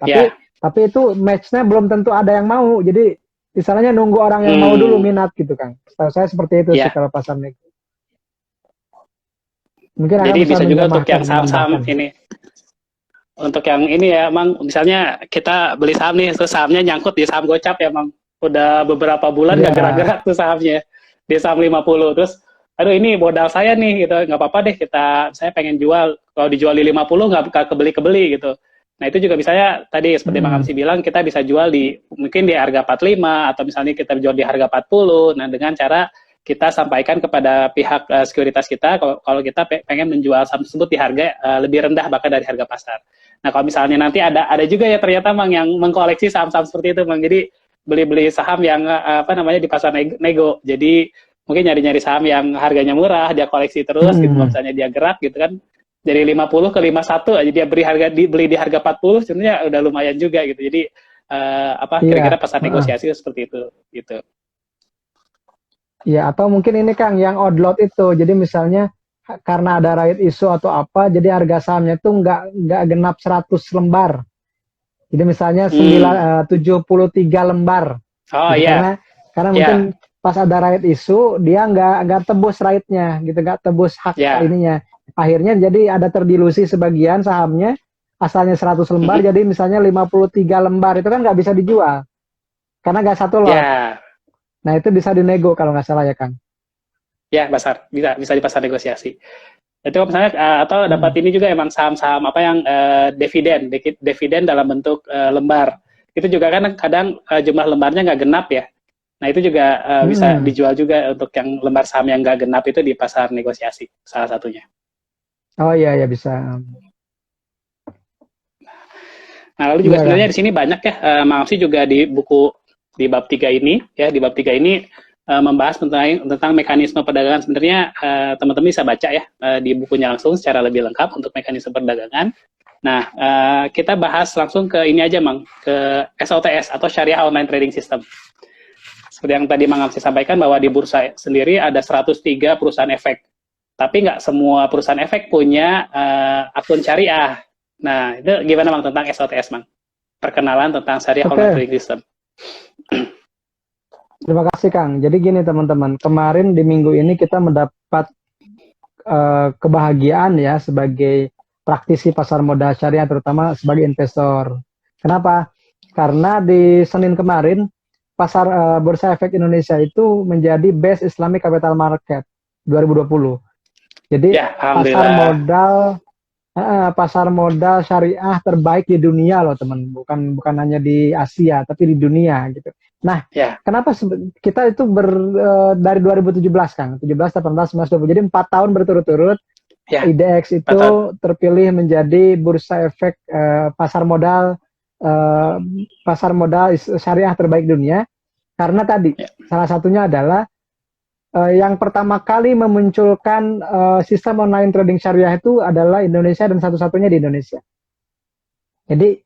tapi itu match-nya belum tentu ada yang mau. Jadi misalnya nunggu orang yang mau dulu minat gitu, Kang. Setahu saya seperti itu sih kalau pasar nego. Mungkin jadi bisa juga untuk yang saham-saham ini. Untuk yang ini ya, Mang, misalnya kita beli saham nih, terus sahamnya nyangkut di saham gocap ya, Mang. Udah beberapa bulan nggak gerak-gerak tuh sahamnya. Di saham 50, terus, aduh ini modal saya nih, gitu. Nggak apa-apa deh, saya pengen jual. Kalau dijual di 50, nggak kebeli-kebeli, gitu. Nah, itu juga misalnya, tadi seperti Mang Amsi bilang, kita bisa jual mungkin di harga 45, atau misalnya kita jual di harga 40, nah dengan cara kita sampaikan kepada pihak sekuritas kita, kalau kita pengen menjual saham tersebut di harga lebih rendah bahkan dari harga pasar. Nah, kalau misalnya nanti ada juga ya ternyata, Mang, yang mengkoleksi saham-saham seperti itu, Mang. Jadi beli-beli saham yang di pasar nego. Jadi mungkin nyari-nyari saham yang harganya murah, dia koleksi terus gitu, kalau misalnya dia gerak gitu kan, dari 50 ke 51 aja dia beli di harga 40, sebenarnya udah lumayan juga gitu. Jadi kira-kira Iya. pasar negosiasi seperti itu gitu. Ya, atau mungkin ini Kang yang outload itu. Jadi misalnya karena ada right issue atau apa, jadi harga sahamnya itu nggak genap 100 lembar. Jadi misalnya 73 lembar Oh gitu iya, karena iya, mungkin pas ada right issue dia nggak tebus right-nya gitu, nggak tebus hak iya. ininya. Akhirnya jadi ada terdilusi sebagian sahamnya, asalnya 100 lembar Mhm. jadi misalnya 53 lembar, itu kan nggak bisa dijual karena nggak satu lot. Ya, Nah itu bisa dinego kalau nggak salah ya Kang. ya pasar bisa di pasar negosiasi. Itu misalnya atau dapat Hmm. ini juga emang saham-saham apa yang dividen dalam bentuk lembar. Itu juga kan kadang jumlah lembarnya nggak genap ya. Nah itu juga bisa Hmm. dijual juga untuk yang lembar saham yang nggak genap itu di pasar negosiasi salah satunya. Oh iya ya bisa. Nah lalu juga Iya Kang. sebenarnya di sini banyak ya, Maafsi juga di buku di bab 3 ini ya, di bab 3 ini membahas tentang mekanisme perdagangan. Sebenarnya teman-teman bisa baca ya di bukunya langsung secara lebih lengkap untuk mekanisme perdagangan. Nah, kita bahas langsung ke ini aja, Mang, ke SOTS atau Syariah Online Trading System. Seperti yang tadi Mang Amsi sampaikan bahwa di bursa sendiri ada 103 perusahaan efek. Tapi nggak semua perusahaan efek punya akun syariah. Nah, itu gimana Mang tentang SOTS, Mang? Perkenalan tentang Syariah Online Oke, Trading System. terima kasih Kang. Jadi gini teman-teman, kemarin di minggu ini kita mendapat kebahagiaan ya sebagai praktisi pasar modal syariah, terutama sebagai investor. Kenapa? Karena di Senin kemarin pasar Bursa Efek Indonesia itu menjadi Best Islamic Capital Market 2020. Jadi Ya, pasar alhamdulillah. modal pasar modal syariah terbaik di dunia loh teman, bukan hanya di Asia tapi di dunia gitu. Nah, Ya, kenapa kita itu dari 2017 Kang, 17, 18, 19, 20, jadi 4 tahun berturut-turut ya, IDX betul. itu terpilih menjadi bursa efek eh, pasar modal syariah terbaik dunia karena tadi Ya. salah satunya adalah yang pertama kali memunculkan sistem online trading syariah itu adalah Indonesia dan satu-satunya di Indonesia. Jadi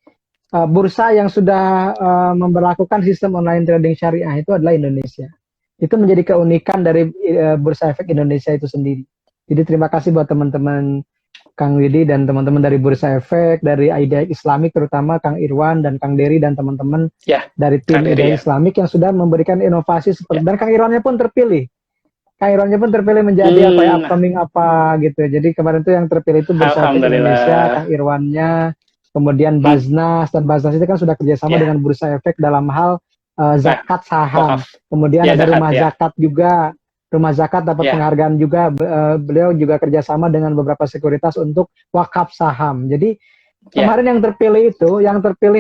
bursa yang sudah memberlakukan sistem online trading syariah itu adalah Indonesia. Itu menjadi keunikan dari Bursa Efek Indonesia itu sendiri. Jadi terima kasih buat teman-teman Kang Widi dan teman-teman dari Bursa Efek, dari IDX Islamik terutama Kang Irwan dan Kang Dery dan teman-teman Ya, dari tim Kang Iri ya. IDX Islamik yang sudah memberikan inovasi seperti, Ya. dan Kang Irwannya pun terpilih. Kang Irwannya pun terpilih menjadi apa ya, Hmm, upcoming apa gitu. Jadi kemarin itu yang terpilih itu Bursa Efek Indonesia, Kang alhamdulillah. Irwannya, kemudian Hmm, Baznas, dan Baznas itu kan sudah kerjasama ya. dengan Bursa Efek dalam hal Nah, zakat saham. wakaf. Kemudian Ya, ada zakat rumah ya. zakat juga. Rumah zakat dapat Ya, penghargaan juga. Beliau juga kerjasama dengan beberapa sekuritas untuk wakaf saham. Jadi ya. kemarin yang terpilih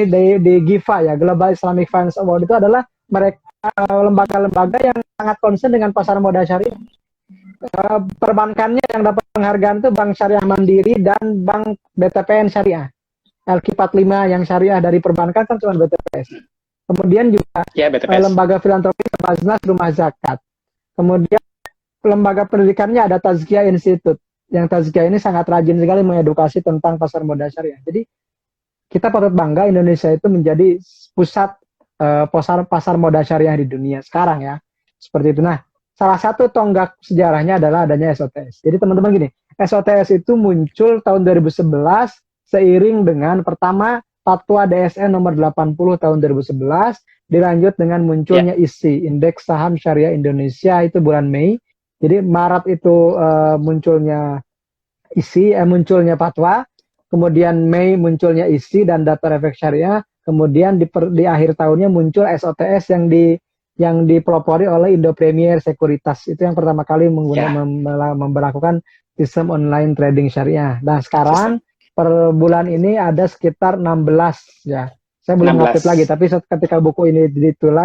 di GIFA ya, Global Islamic Finance Award itu adalah mereka lembaga-lembaga yang sangat concern dengan pasar modal syariah. Perbankannya yang dapat penghargaan itu Bank Syariah Mandiri dan Bank BTPN Syariah. LQ45 yang syariah dari perbankan kan cuma BTPS. Kemudian juga Ya, BTPS. lembaga filantropi Baznas Rumah Zakat. Kemudian lembaga pendidikannya ada Tazkiyah Institute. Yang Tazkiyah ini sangat rajin sekali mengedukasi tentang pasar modal syariah. Jadi kita patut bangga Indonesia itu menjadi pusat pasar modal syariah di dunia sekarang ya. Seperti itu. Nah, salah satu tonggak sejarahnya adalah adanya SOTS. Jadi teman-teman gini, SOTS itu muncul tahun 2011 seiring dengan pertama Fatwa DSN nomor 80 tahun 2011, dilanjut dengan Ya, munculnya ISI, Indeks Saham Syariah Indonesia itu bulan Mei. Jadi Maret itu munculnya fatwa, kemudian Mei munculnya ISI dan daftar efek syariah, kemudian di akhir tahunnya muncul SOTS yang dipelopori oleh Indo Premier Sekuritas. Itu yang pertama kali ya. memperlakukan sistem online trading syariah. Nah, Sistem sekarang per bulan ini ada sekitar 16 ya. Saya belum ngupdate lagi, 16. tapi ketika buku ini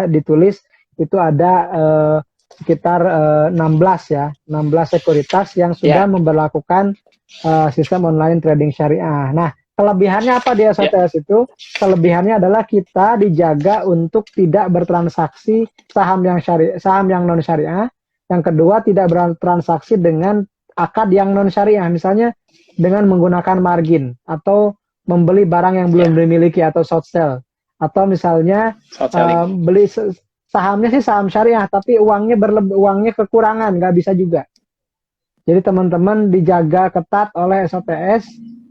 ditulis itu ada sekitar 16 ya, 16 sekuritas yang sudah Ya, memperlakukan sistem online trading syariah. Nah, kelebihannya apa di ya. SOTS itu? Kelebihannya adalah kita dijaga untuk tidak bertransaksi saham yang non syariah Yang kedua, tidak bertransaksi dengan akad yang non syariah, misalnya dengan menggunakan margin atau membeli barang yang belum dimiliki atau short sell, atau misalnya Short selling. beli sahamnya sih saham syariah tapi uangnya kekurangan, nggak bisa juga. Jadi teman-teman dijaga ketat oleh SOTS.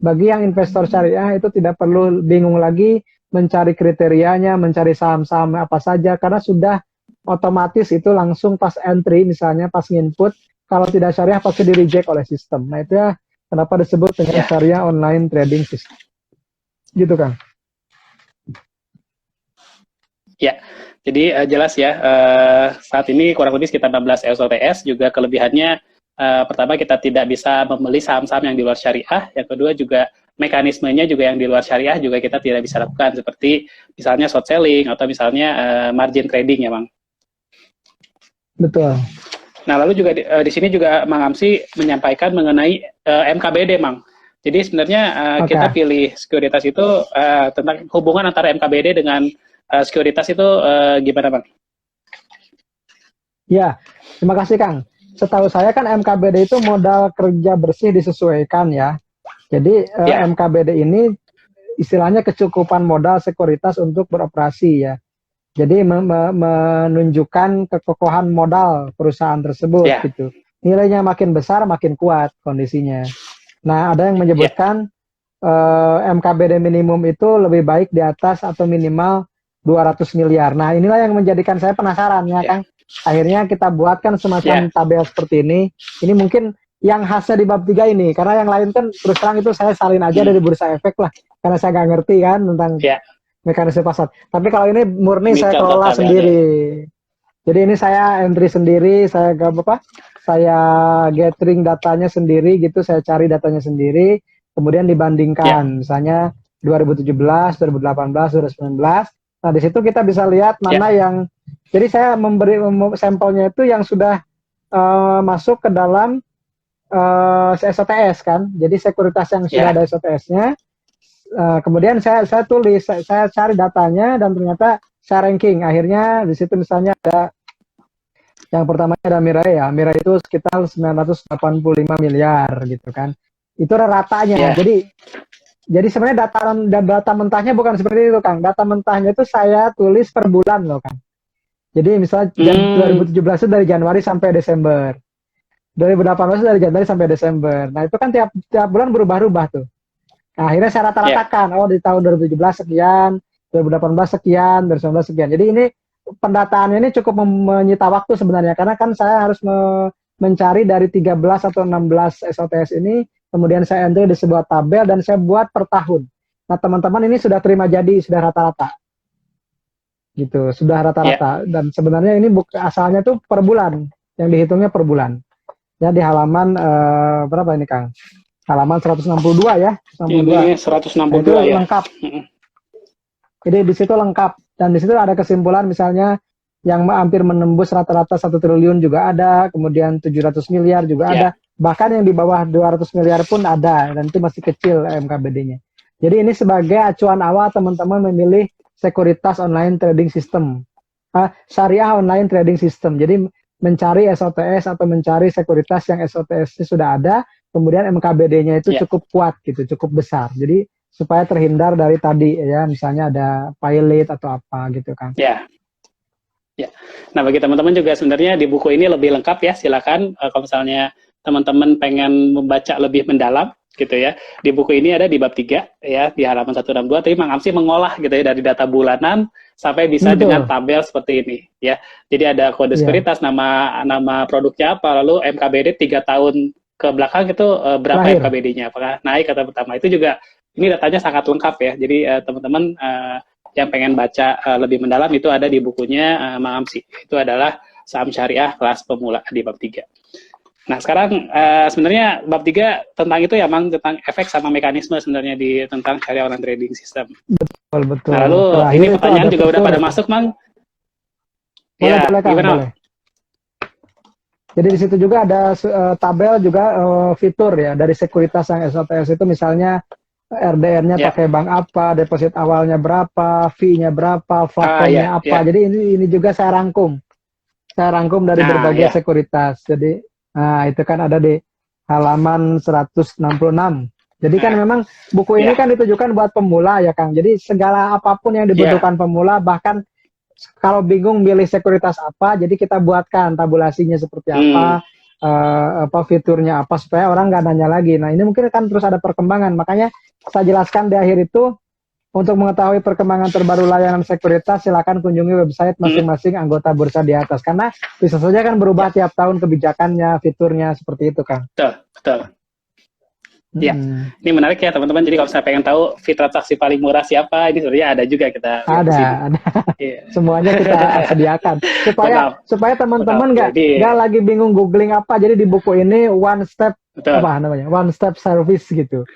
Bagi yang investor syariah itu tidak perlu bingung lagi mencari kriterianya, mencari saham-saham apa saja, karena sudah otomatis itu langsung pas entry, misalnya pas input, kalau tidak syariah pasti di reject oleh sistem. Nah itu ya kenapa disebut dengan syariah online trading system. Gitu Kang. Ya, jadi jelas ya, saat ini kurang lebih sekitar 16 SOTS, juga kelebihannya pertama kita tidak bisa membeli saham-saham yang di luar syariah, yang kedua juga mekanismenya juga yang di luar syariah juga kita tidak bisa lakukan, seperti misalnya short selling atau misalnya margin trading ya Bang. Betul. Nah lalu juga di sini juga Mang Amsi menyampaikan mengenai MKBD Mang. Jadi sebenarnya kita pilih sekuritas itu tentang hubungan antara MKBD dengan sekuritas itu gimana Bang? Ya, terima kasih Kang. Setahu saya kan MKBD itu modal kerja bersih disesuaikan ya. Jadi MKBD ini istilahnya kecukupan modal sekuritas untuk beroperasi ya. Jadi menunjukkan kekokohan modal perusahaan tersebut gitu. Nilainya makin besar makin kuat kondisinya. Nah, ada yang menyebutkan MKBD minimum itu lebih baik di atas atau minimal 200 miliar. Nah, inilah yang menjadikan saya penasaran ya Kang. Akhirnya kita buatkan semacam tabel seperti ini. Ini mungkin yang khasnya di bab 3 ini. Karena yang lain kan terus terang itu saya salin aja dari bursa efek lah. Karena saya nggak ngerti kan tentang mekanisme pasar. Tapi kalau ini murni saya kelola sendiri. Jadi ini saya entry sendiri, saya gathering datanya sendiri gitu, saya cari datanya sendiri, kemudian dibandingkan. Misalnya 2017, 2018, 2019. Nah, di situ kita bisa lihat mana yang, jadi saya memberi sampelnya itu yang sudah masuk ke dalam SOTS kan. Jadi sekuritas yang sudah ada SOTS-nya. Kemudian saya tulis, saya cari datanya dan ternyata saya ranking. Akhirnya di situ misalnya ada yang pertama ada Mirai ya. Mirai itu sekitar 985 miliar gitu kan. Itu ratanya. Jadi sebenarnya data mentahnya bukan seperti itu Kang. Data mentahnya itu saya tulis per bulan loh Kang. Jadi misalnya 2017 itu dari Januari sampai Desember. 2018 itu dari Januari sampai Desember. Nah itu kan tiap bulan berubah-ubah tuh. Nah, akhirnya saya rata-ratakan. Oh di tahun 2017 sekian, 2018 sekian, 2019 sekian. Jadi ini pendataannya ini cukup menyita waktu sebenarnya. Karena kan saya harus mencari dari 13 atau 16 SOTS ini. Kemudian saya enter di sebuah tabel dan saya buat per tahun. Nah teman-teman ini sudah terima jadi, sudah rata-rata. Gitu, sudah rata-rata. Dan sebenarnya ini asalnya tuh per bulan. Yang dihitungnya per bulan. Ya di halaman, berapa ini Kang? Halaman 162 ya. 162. Ini 162 nah, itu ya. Lengkap. Jadi di situ lengkap. Dan di situ ada kesimpulan misalnya yang hampir menembus rata-rata 1 triliun juga ada. Kemudian 700 miliar juga ada. Bahkan yang di bawah 200 miliar pun ada, dan itu masih kecil MKBD-nya. Jadi ini sebagai acuan awal teman-teman memilih sekuritas online trading system, syariah online trading system. Jadi mencari SOTS atau mencari sekuritas yang SOTS-nya sudah ada, kemudian MKBD-nya itu cukup kuat gitu, cukup besar. Jadi supaya terhindar dari tadi ya, misalnya ada pilot atau apa gitu kan. Nah bagi teman-teman juga sebenarnya di buku ini lebih lengkap ya, silakan kalau misalnya teman-teman pengen membaca lebih mendalam gitu ya. Di buku ini ada di bab 3 ya, di halaman 162. Tapi Mang Amsi mengolah gitu ya dari data bulanan sampai bisa dengan tabel seperti ini ya. Jadi ada kode sekuritas, nama produknya apa, lalu MKBD 3 tahun ke belakang itu berapa MKBD-nya, apakah naik atau pertama. Itu juga ini datanya sangat lengkap ya. Jadi teman-teman yang pengen baca lebih mendalam itu ada di bukunya Mang Amsi. Itu adalah saham syariah kelas pemula di bab 3. Nah sekarang sebenarnya bab 3 tentang itu ya Mang, tentang efek sama mekanisme sebenarnya di tentang syariah online trading system. Betul. Nah lalu ini pertanyaan juga udah pada masuk Mang. Boleh. Jadi di situ juga ada tabel juga fitur ya dari sekuritas yang SOTS itu, misalnya RDR-nya pakai bank apa, deposit awalnya berapa, fee-nya berapa, platformnya apa. Jadi ini juga saya rangkum. saya rangkum dari Nah, berbagai ya, sekuritas. Jadi, nah itu kan ada di halaman 166. Jadi kan nah, memang buku ini ya, kan ditujukan buat pemula ya Kang. Jadi segala apapun yang ya, dibutuhkan pemula, bahkan kalau bingung milih sekuritas apa, jadi kita buatkan tabulasinya seperti hmm, apa fiturnya apa supaya orang nggak nanya lagi. Nah ini mungkin kan terus ada perkembangan. Makanya saya jelaskan di akhir itu untuk mengetahui perkembangan terbaru layanan sekuritas, silakan kunjungi website hmm, masing-masing anggota bursa di atas. Karena bisa saja kan ya, berubah tiap tahun kebijakannya, fiturnya seperti itu, Kang. betul, betul. Ya, Mm-mm. ini menarik ya teman-teman. Jadi kalau saya pengen tahu fitur transaksi paling murah siapa, ini sebenarnya ada juga kita lihat di sini. Ada. Iya. Semuanya kita sediakan supaya Betul, supaya betul. teman-teman Jadi, nggak lagi bingung googling apa. Jadi di buku ini one step betul. apa namanya one step service gitu.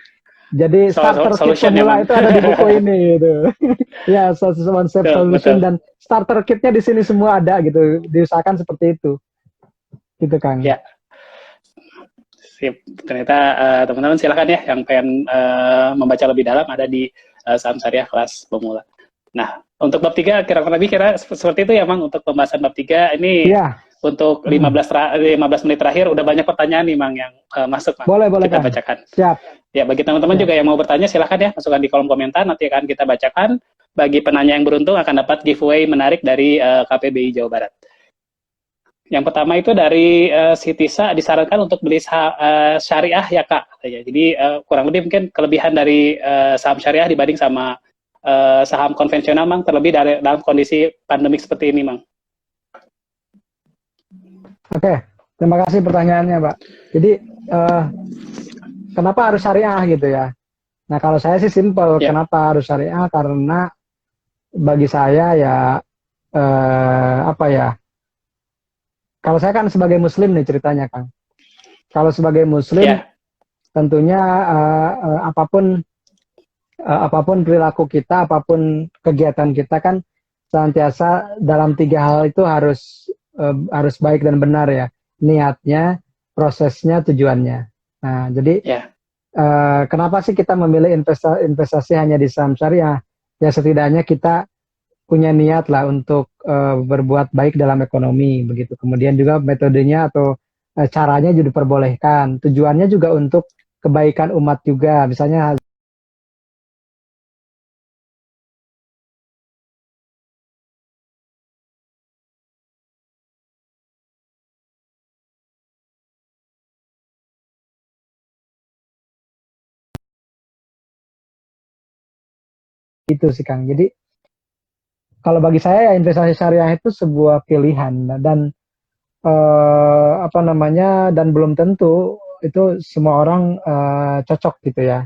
Jadi starter kit Solution pemula emang. itu ada di buku ini gitu. Ya, one step Betul, solution betul. dan starter kitnya di sini semua ada gitu. Diusahakan seperti itu, gitu Kang. Ya, sip. Ternyata teman-teman silakan ya yang pengen membaca lebih dalam ada di saham syariah kelas pemula. Nah, untuk bab 3 kira-kira seperti itu ya Mang untuk pembahasan bab 3 ini Iya. untuk 15 menit terakhir udah banyak pertanyaan nih Mang yang masuk Mang. Boleh Kita Kang. bacakan. Siap. Ya, bagi teman-teman Siap. juga yang mau bertanya silahkan ya masukkan di kolom komentar nanti akan kita bacakan. Bagi penanya yang beruntung akan dapat giveaway menarik dari KPBI Jawa Barat. Yang pertama itu dari si Tisa disarankan untuk beli syariah ya Kak katanya. Jadi kurang lebih mungkin kelebihan dari saham syariah dibanding sama saham konvensional Mang terlebih dalam kondisi pandemik seperti ini Mang. Oke. Terima kasih pertanyaannya, Pak. Jadi kenapa harus syariah gitu ya? Nah, kalau saya sih simpel. Ya, Kenapa harus syariah? Karena bagi saya ya apa ya? Kalau saya kan sebagai Muslim nih ceritanya, Kang. Kalau sebagai Muslim, ya, tentunya apapun perilaku kita, apapun kegiatan kita kan senantiasa dalam 3 hal itu harus baik dan benar ya. Niatnya, prosesnya, tujuannya. Nah, jadi ya, kenapa sih kita memilih investasi hanya di saham syariah? Ya setidaknya kita punya niat lah untuk berbuat baik dalam ekonomi begitu. Kemudian juga metodenya atau caranya juga diperbolehkan. Tujuannya juga untuk kebaikan umat juga. Misalnya itu sih Kang. Jadi kalau bagi saya ya investasi syariah itu sebuah pilihan dan apa namanya dan belum tentu itu semua orang cocok gitu ya.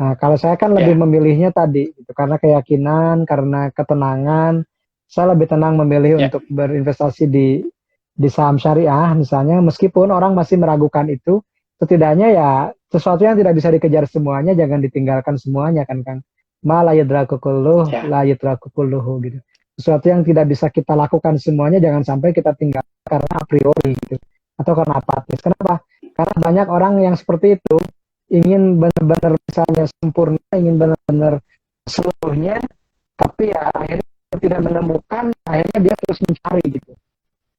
Nah, kalau saya kan lebih ya, memilihnya tadi, gitu, karena keyakinan, karena ketenangan, saya lebih tenang memilih ya, untuk berinvestasi di saham syariah, misalnya, meskipun orang masih meragukan itu, setidaknya ya sesuatu yang tidak bisa dikejar semuanya, jangan ditinggalkan semuanya kan, Kang. Ma la yadraku kulluh, ya, la yadraku kulluhu, gitu. Sesuatu yang tidak bisa kita lakukan semuanya, jangan sampai kita tinggal karena a priori, gitu, atau karena apatis. Kenapa? Karena banyak orang yang seperti itu ingin benar-benar misalnya sempurna, ingin benar-benar seluruhnya, tapi ya akhirnya tidak menemukan, akhirnya dia terus mencari gitu.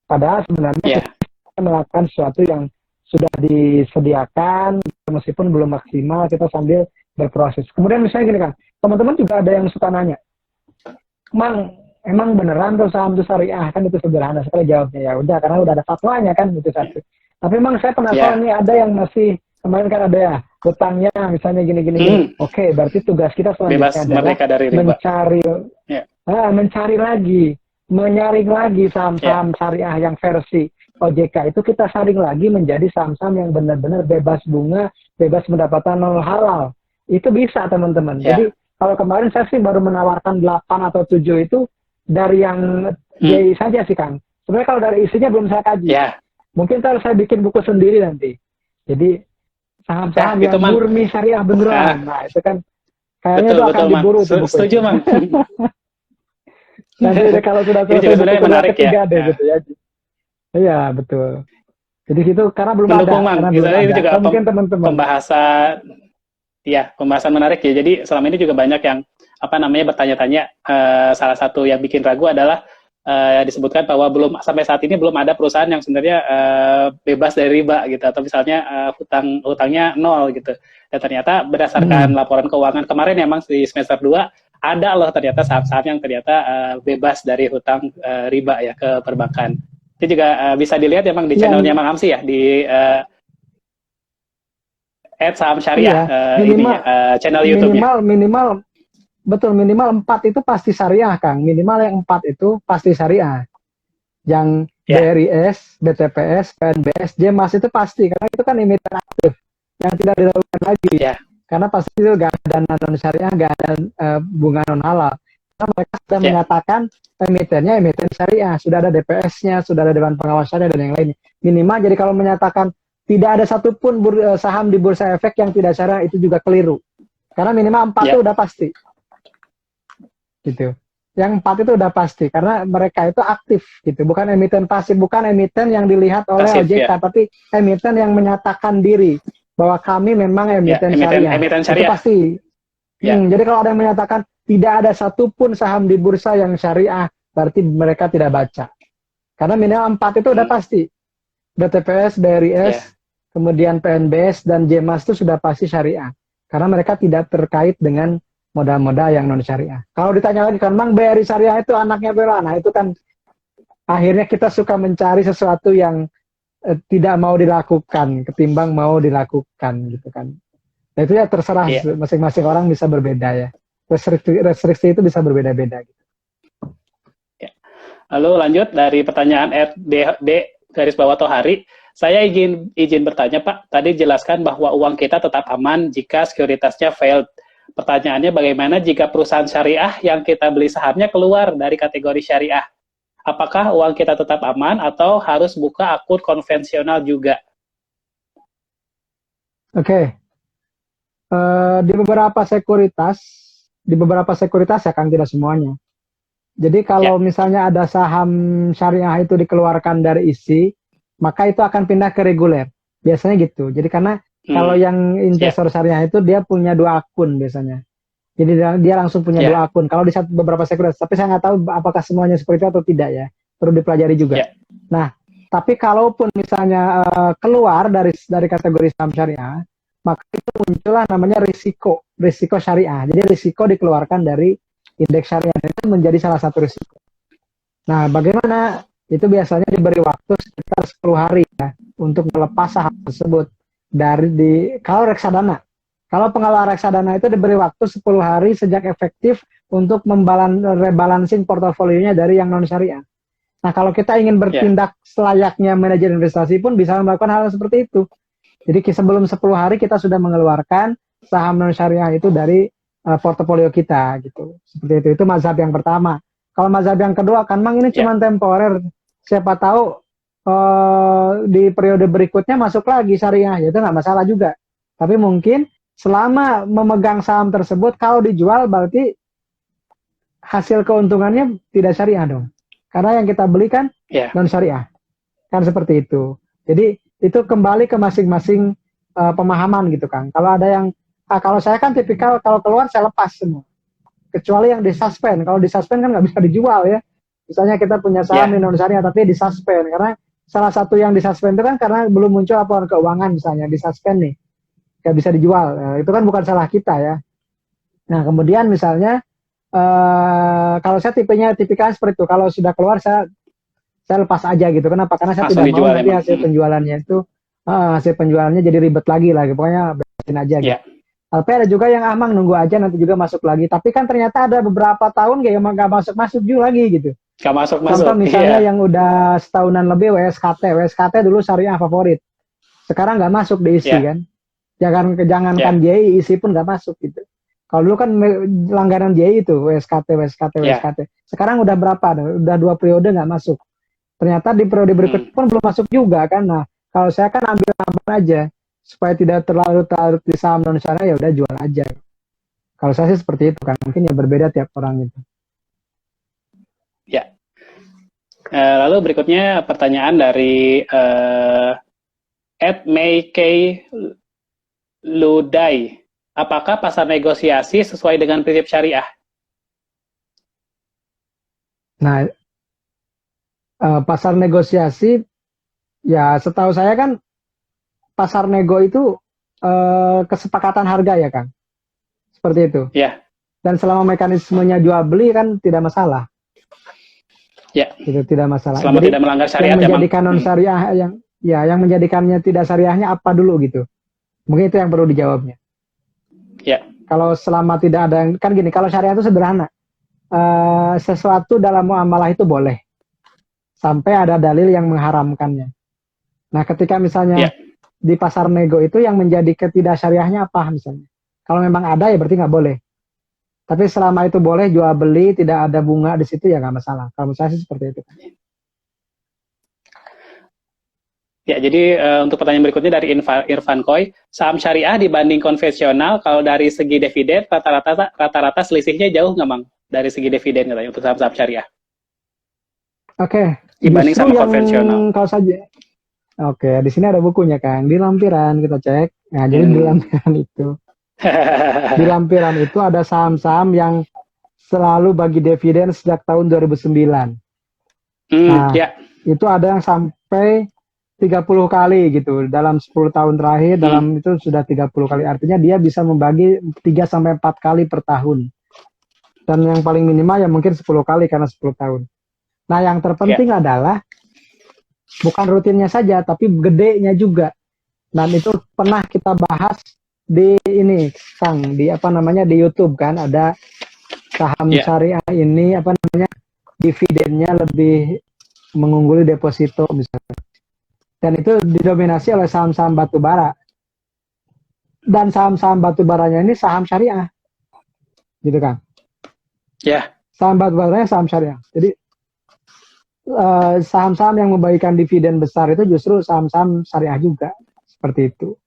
Padahal sebenarnya ya, kita melakukan sesuatu yang sudah disediakan, meskipun belum maksimal, kita sambil berproses. Kemudian misalnya gini kan, teman-teman juga ada yang suka nanya, Mang, emang beneran tuh saham itu syariah? Kan itu sederhana sekali jawabnya. Ya udah, karena udah ada fatwanya kan, itu satu. Tapi emang saya penasaran ya. nih, ada yang masih kemarin kan ada ya hutangnya misalnya gini. Oke, berarti tugas kita Bebas selanjutnya adalah merdeka dari riba. mencari Ya, mencari lagi, menyaring lagi ya, saham-saham syariah yang versi OJK itu kita saring lagi menjadi saham-saham yang benar-benar bebas bunga, bebas pendapatan non halal. Itu bisa teman-teman. ya. Jadi kalau kemarin saya sih baru menawarkan 8 atau 7 itu dari yang Hmm, DI saja sih Kang. Sebenarnya kalau dari isinya belum saya kaji. ya, Mungkin ntar saya bikin buku sendiri nanti. Jadi ya, saham-saham itu yang Mang. murni syariah Ah, beneran. Nah itu kan kayaknya betul, itu akan betul Mang. diburu tuh buku Setuju itu. Mang. Nanti deh kalau sudah Ini juga selesai buku sebenarnya kedua menarik ya. ketiga deh Ya. gitu ya. Iya betul. Jadi gitu karena belum ada, Mendukung Mang. karena belum Misalnya ini ada. juga Atau mungkin teman-teman. pembahasan, ya, pembahasan menarik ya. Jadi selama ini juga banyak yang apa namanya bertanya-tanya. Salah satu yang bikin ragu adalah disebutkan bahwa belum sampai saat ini belum ada perusahaan yang sebenarnya bebas dari riba gitu, atau misalnya hutangnya nol gitu. Dan ternyata berdasarkan laporan keuangan kemarin emang di semester 2 ada loh ternyata saham-saham yang ternyata bebas dari hutang riba ya ke perbankan. Itu juga bisa dilihat emang di channelnya Mang Amsi ya, di saham syariah, minimal, channel YouTube-nya. Minimal 4 itu pasti syariah, Kang. Minimal yang 4 itu pasti syariah. Yang BRIS, BTPS, PNBS, JMAS itu pasti, karena itu kan emiten aktif yang tidak dilakukan lagi. Karena pasti itu nggak ada dana non syariah, nggak ada bunga non halal. Karena mereka sudah menyatakan emitennya emiten syariah, sudah ada DPS-nya, sudah ada dewan pengawasannya dan yang lainnya. Minimal, jadi kalau menyatakan tidak ada satupun saham di bursa efek yang tidak syariah, itu juga keliru. Karena minimal 4 itu udah pasti. Gitu. Yang 4 itu udah pasti karena mereka itu aktif gitu, bukan emiten pasif, bukan emiten yang dilihat oleh OJK, tapi emiten yang menyatakan diri bahwa kami memang emiten syariah. Itu pasti. Jadi kalau ada yang menyatakan tidak ada satupun saham di bursa yang syariah, berarti mereka tidak baca. Karena minimal 4 itu udah pasti. BTPS, BRIS, kemudian PNBS dan JMAS itu sudah pasti syariah. Karena mereka tidak terkait dengan modal-modal yang non syariah. Kalau ditanya lagi kan, Mang, BRI syariah itu anaknya berana, itu kan akhirnya kita suka mencari sesuatu yang tidak mau dilakukan ketimbang mau dilakukan gitu kan. Nah, itu ya terserah masing-masing orang bisa berbeda ya. Restriksi itu bisa berbeda-beda gitu. Lalu lanjut dari pertanyaan RDD garis bawah Tohari, saya izin bertanya Pak, tadi jelaskan bahwa uang kita tetap aman jika sekuritasnya failed. Pertanyaannya, bagaimana jika perusahaan syariah yang kita beli sahamnya keluar dari kategori syariah? Apakah uang kita tetap aman atau harus buka akun konvensional juga? Oke. Di beberapa sekuritas ya Kang, tidak semuanya. Jadi kalau misalnya ada saham syariah itu dikeluarkan dari isi, maka itu akan pindah ke reguler. Biasanya gitu. Jadi karena kalau yang investor syariah itu dia punya 2 akun biasanya. Jadi dia langsung punya 2 akun. Kalau di beberapa sekuritas, tapi saya nggak tahu apakah semuanya seperti itu atau tidak ya. Perlu dipelajari juga. Nah, tapi kalaupun misalnya keluar dari kategori saham syariah, maka itu muncullah namanya risiko syariah. Jadi risiko dikeluarkan dari indeks syariah, itu menjadi salah satu risiko. Nah, bagaimana? Itu biasanya diberi waktu sekitar 10 hari ya untuk melepas saham tersebut. Kalau reksadana, kalau pengelola reksadana itu diberi waktu 10 hari sejak efektif untuk rebalancing portofolionya dari yang non syariah. Nah, kalau kita ingin bertindak selayaknya manajer investasi pun bisa melakukan hal seperti itu. Jadi sebelum 10 hari kita sudah mengeluarkan saham non syariah itu dari portofolio kita gitu. Seperti itu. Itu mazhab yang pertama. Kalau mazhab yang kedua kan, Mang, ini cuma temporer. Siapa tahu di periode berikutnya masuk lagi syariah, ya itu nggak masalah juga. Tapi mungkin selama memegang saham tersebut, kalau dijual berarti hasil keuntungannya tidak syariah dong. Karena yang kita beli kan non syariah, kan seperti itu. Jadi itu kembali ke masing-masing pemahaman gitu Kang. Kalau ada yang, kalau saya kan tipikal kalau keluar saya lepas semua. Kecuali yang disuspend. Kalau disuspend kan nggak bisa dijual ya. Misalnya kita punya saham non syariah tapi disuspend karena salah satu yang disuspend itu kan karena belum muncul laporan keuangan misalnya, disuspend nih, nggak bisa dijual. Itu kan bukan salah kita ya. Nah kemudian misalnya kalau saya tipikal seperti itu, kalau sudah keluar saya lepas aja gitu. Kenapa? Karena saya tidak mau nanti hasil penjualannya itu hasil penjualannya jadi ribet lagi lah. Pokoknya beresin aja gitu. Tapi ada juga yang Mang nunggu aja nanti juga masuk lagi. Tapi kan ternyata ada beberapa tahun kayak emang nggak masuk juga lagi gitu. Gak masuk. Contoh misalnya yang udah setahunan lebih WSKT dulu syariah favorit. Sekarang nggak masuk di isi kan. Jangankan JI, isi pun nggak masuk gitu. Kalau dulu kan langganan JI itu WSKT. Sekarang udah berapa? Udah 2 periode nggak masuk. Ternyata di periode berikutnya pun belum masuk juga kan. Nah, kalau saya kan ambil aman aja supaya tidak terlalu di saham non syariah, ya udah jual aja. Kalau saya sih seperti itu kan. Mungkin ya berbeda tiap orang itu. Ya. Lalu berikutnya pertanyaan dari @May K Ludai. Apakah pasar negosiasi sesuai dengan prinsip syariah? Nah, Pasar negosiasi, ya setahu saya kan pasar nego itu kesepakatan harga ya Kang, seperti itu. Ya, Dan selama mekanismenya jual beli kan tidak masalah, ya. itu tidak masalah. Selama Jadi tidak melanggar yang syariat emang. menjadikan non syariah yang menjadikannya tidak syariahnya apa dulu gitu. Mungkin itu yang perlu dijawabnya. Ya, Kalau selama tidak ada yang kan gini, kalau syariah itu sederhana. Sesuatu dalam muamalah itu boleh sampai ada dalil yang mengharamkannya. Nah, ketika misalnya ya. di pasar nego itu yang menjadi ketidak syariahnya apa misalnya? Kalau memang ada ya berarti nggak boleh. Tapi selama itu boleh jual beli, tidak ada bunga di situ ya nggak masalah. Kalau saya sih seperti itu. Ya, jadi untuk pertanyaan berikutnya dari Irfan Koy, saham syariah dibanding konvensional, kalau dari segi dividen, rata-rata selisihnya jauh nggak, Bang? Dari segi dividen katanya untuk saham-saham syariah. Oke, Dibanding justru sama yang konvensional. kalau saja. Oke, di sini ada bukunya Kang. Di lampiran kita cek. Nah, jadi di lampiran itu, di lampiran itu ada saham-saham yang selalu bagi dividen sejak tahun 2009. Nah, Ya. itu ada yang sampai 30 kali gitu. Dalam 10 tahun terakhir, dalam itu sudah 30 kali. Artinya dia bisa membagi 3 sampai 4 kali per tahun. Dan yang paling minimal ya mungkin 10 kali karena 10 tahun. Nah, yang terpenting adalah bukan rutinnya saja, tapi gedenya juga. Dan itu pernah kita bahas di ini, Kang, di apa namanya di YouTube kan, ada saham syariah ini apa namanya dividennya lebih mengungguli deposito misalnya. Dan itu didominasi oleh saham-saham batubara. Dan saham-saham batubaranya ini saham syariah. Gitu kan. Ya. Saham batubaranya saham syariah. Jadi saham-saham yang membagikan dividen besar itu justru saham-saham syariah juga. Seperti itu.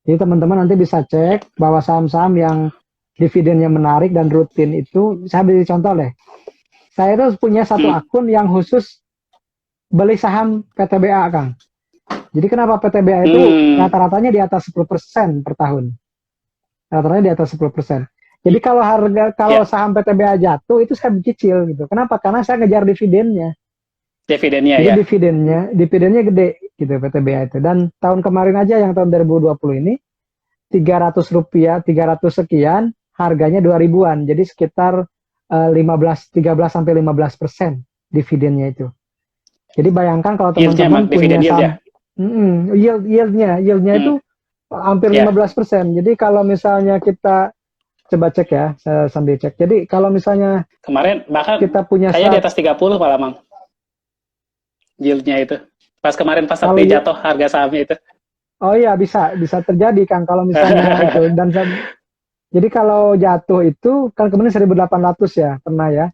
Jadi teman-teman nanti bisa cek bahwa saham-saham yang dividennya menarik dan rutin itu, saya beri contoh deh. Saya itu punya satu akun yang khusus beli saham PTBA, Kang. Jadi kenapa PTBA itu rata-ratanya di atas 10% per tahun. Rata-ratanya di atas 10%. Jadi kalau saham PTBA jatuh itu saya cicil gitu. Kenapa? Karena saya ngejar dividennya. Dividennya. Jadi ya. dividennya gede gitu PTBA itu. Dan tahun kemarin aja yang tahun 2020 ini 300 rupiah, 300 sekian, harganya 2000-an. Jadi sekitar 13 sampai 15% dividennya itu. Jadi bayangkan kalau teman-teman punya saham yieldnya itu hampir 15%. Jadi kalau misalnya kita coba cek ya, saya sambil cek. Jadi kalau misalnya kemarin bahkan kita punya kayaknya di atas 30 malah, Mang. Yieldnya itu. Pas kemarin pas jatuh harga sahamnya itu. Oh iya, bisa terjadi Kang kalau misalnya itu dan jadi kalau jatuh itu kan kemarin 1.800 ya, pernah ya.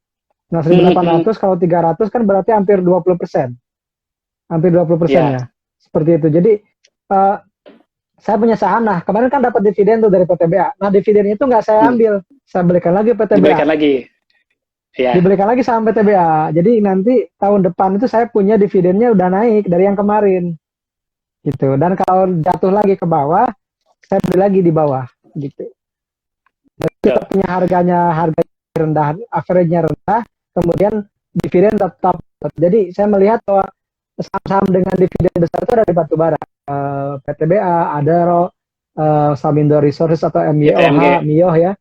Nah, 1.800 kalau 300 kan berarti hampir 20%. Hampir 20% ya. Seperti itu. Jadi saya punya saham. Nah, kemarin kan dapat dividen tuh dari PTBA. Nah, dividen itu nggak saya ambil. Saya belikan lagi PTBA. Dibelikan lagi. Ya. Dibelikan lagi saham PTBA. Jadi nanti tahun depan itu saya punya dividennya udah naik dari yang kemarin. Gitu. Dan kalau jatuh lagi ke bawah, saya beli lagi di bawah. Gitu. Dan kita punya harga rendah, average-nya rendah, kemudian dividen tetap. Jadi saya melihat bahwa saham-saham dengan dividen besar itu ada di batubara, PTBA, Adaro, Samindo Resources atau MIOH ya,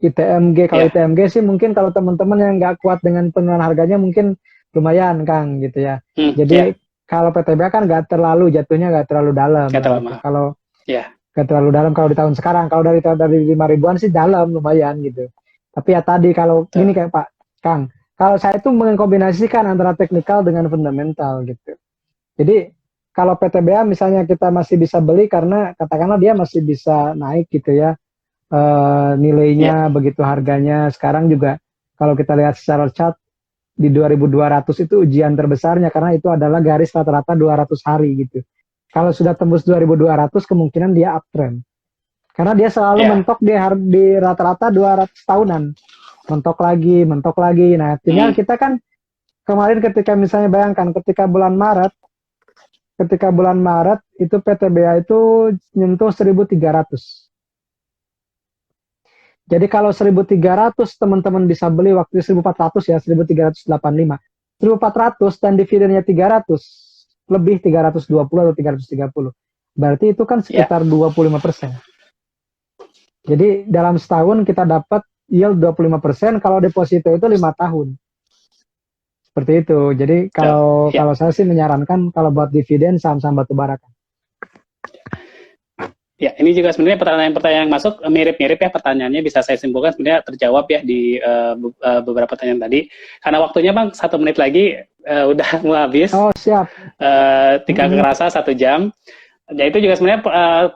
ITMG. Kalau ITMG sih mungkin kalau teman-teman yang nggak kuat dengan penurunan harganya mungkin lumayan Kang gitu ya. Jadi kalau PTBA kan nggak terlalu jatuhnya nggak terlalu dalam. Gitu. Kalau nggak terlalu dalam kalau di tahun sekarang, kalau dari 5.000-an sih dalam lumayan gitu. Tapi ya tadi kalau gini kayak Pak Kang. Kalau saya itu mengkombinasikan antara teknikal dengan fundamental gitu. Jadi kalau PTBA misalnya kita masih bisa beli karena katakanlah dia masih bisa naik gitu ya nilainya begitu harganya. Sekarang juga kalau kita lihat secara chart di 2200 itu ujian terbesarnya karena itu adalah garis rata-rata 200 hari gitu. Kalau sudah tembus 2200 kemungkinan dia uptrend. Karena dia selalu mentok di rata-rata 200 tahunan. Mentok lagi. Nah, tinggal kita kan kemarin ketika misalnya bayangkan ketika bulan Maret itu PTBA itu nyentuh 1.300. Jadi kalau 1.300 teman-teman bisa beli waktu 1.400 ya, 1.385. 1.400 dan dividennya 300, lebih 320 atau 330. Berarti itu kan Ya, sekitar 25%. Jadi dalam setahun kita dapat yield 25% kalau deposito itu 5 tahun. Seperti itu. Jadi betul. kalau Ya. kalau saya sih menyarankan kalau buat dividen saham-saham batubara. Ya, ini juga sebenarnya pertanyaan-pertanyaan yang masuk mirip-mirip ya pertanyaannya, bisa saya simpulkan sebenarnya terjawab ya di beberapa pertanyaan tadi. Karena waktunya Bang 1 menit lagi udah mau habis, Oh, siap. tinggal kerasa 1 jam. Ya itu juga sebenarnya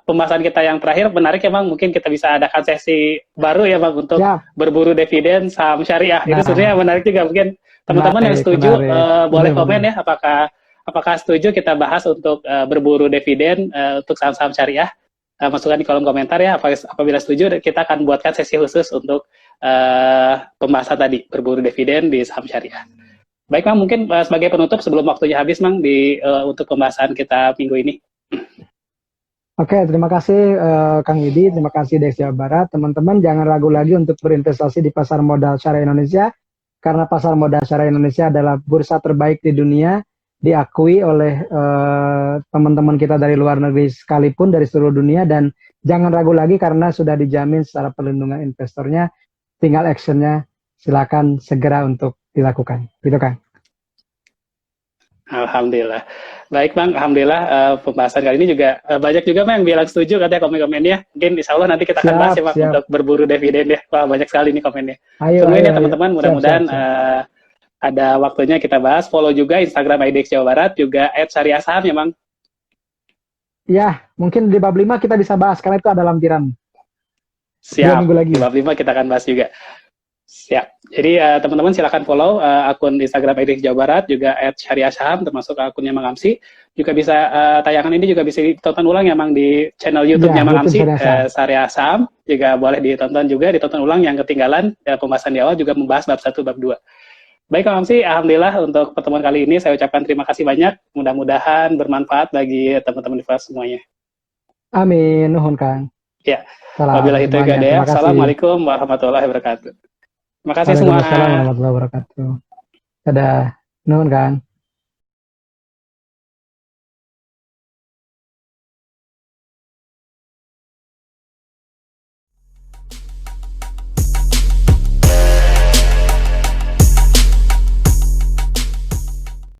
pembahasan kita yang terakhir menarik ya Bang. Mungkin kita bisa adakan sesi baru ya Bang untuk Siap. berburu dividen saham syariah. Itu Nah, sebenarnya menarik juga. Mungkin teman-teman yang menarik, setuju menarik. boleh komen Benar-benar. ya apakah setuju kita bahas untuk berburu dividen untuk saham-saham syariah. Masukkan di kolom komentar ya. Apabila setuju, kita akan buatkan sesi khusus untuk pembahasan tadi berburu dividen di saham syariah. Baik Bang, mungkin sebagai penutup sebelum waktunya habis Bang untuk pembahasan kita minggu ini. Oke, terima kasih Kang Yudi, terima kasih Dex Jawa Barat. Teman-teman jangan ragu lagi untuk berinvestasi di pasar modal syariah Indonesia, karena pasar modal syariah Indonesia adalah bursa terbaik di dunia, diakui oleh teman-teman kita dari luar negeri sekalipun dari seluruh dunia, dan jangan ragu lagi karena sudah dijamin secara perlindungan investornya, tinggal actionnya silakan segera untuk dilakukan. Gitu kan? Alhamdulillah. Baik Bang, Alhamdulillah pembahasan kali ini juga banyak juga Bang yang bilang setuju katanya komen-komennya. Mungkin insya Allah nanti kita akan bahas ya Bang Siap. untuk berburu dividen ya. Wah banyak sekali nih komennya. Ayo, Tungguin ya ayo. teman-teman, mudah-mudahan ada waktunya kita bahas. Follow juga Instagram IDX Jawa Barat, juga @syariahsaham ya Bang. Ya, mungkin di bab 5 kita bisa bahas karena itu ada lampiran. 2 Siap, minggu lagi. di bab 5 kita akan bahas juga. Siap. Jadi teman-teman silakan follow akun Instagram IDX Jawa Barat, juga @syariahsaham, termasuk akunnya Mang Amsi. Juga bisa tayangan ini juga bisa ditonton ulang ya Mang di channel YouTube-nya Mang Amsi, Syariah Saham. Juga boleh ditonton ulang yang ketinggalan pembahasan di awal juga membahas bab 1, bab 2. Baik Kang Amsi, alhamdulillah untuk pertemuan kali ini saya ucapkan terima kasih banyak. Mudah-mudahan bermanfaat bagi teman-teman di kelas semuanya. Amin, nuhun Kang. Ya. Salam Wabillahi taufiq hidayah. Assalamualaikum warahmatullahi wabarakatuh. Terima kasih semua. Waalaikumsalam warahmatullahi wabarakatuh. Dadah, nuhun Kang.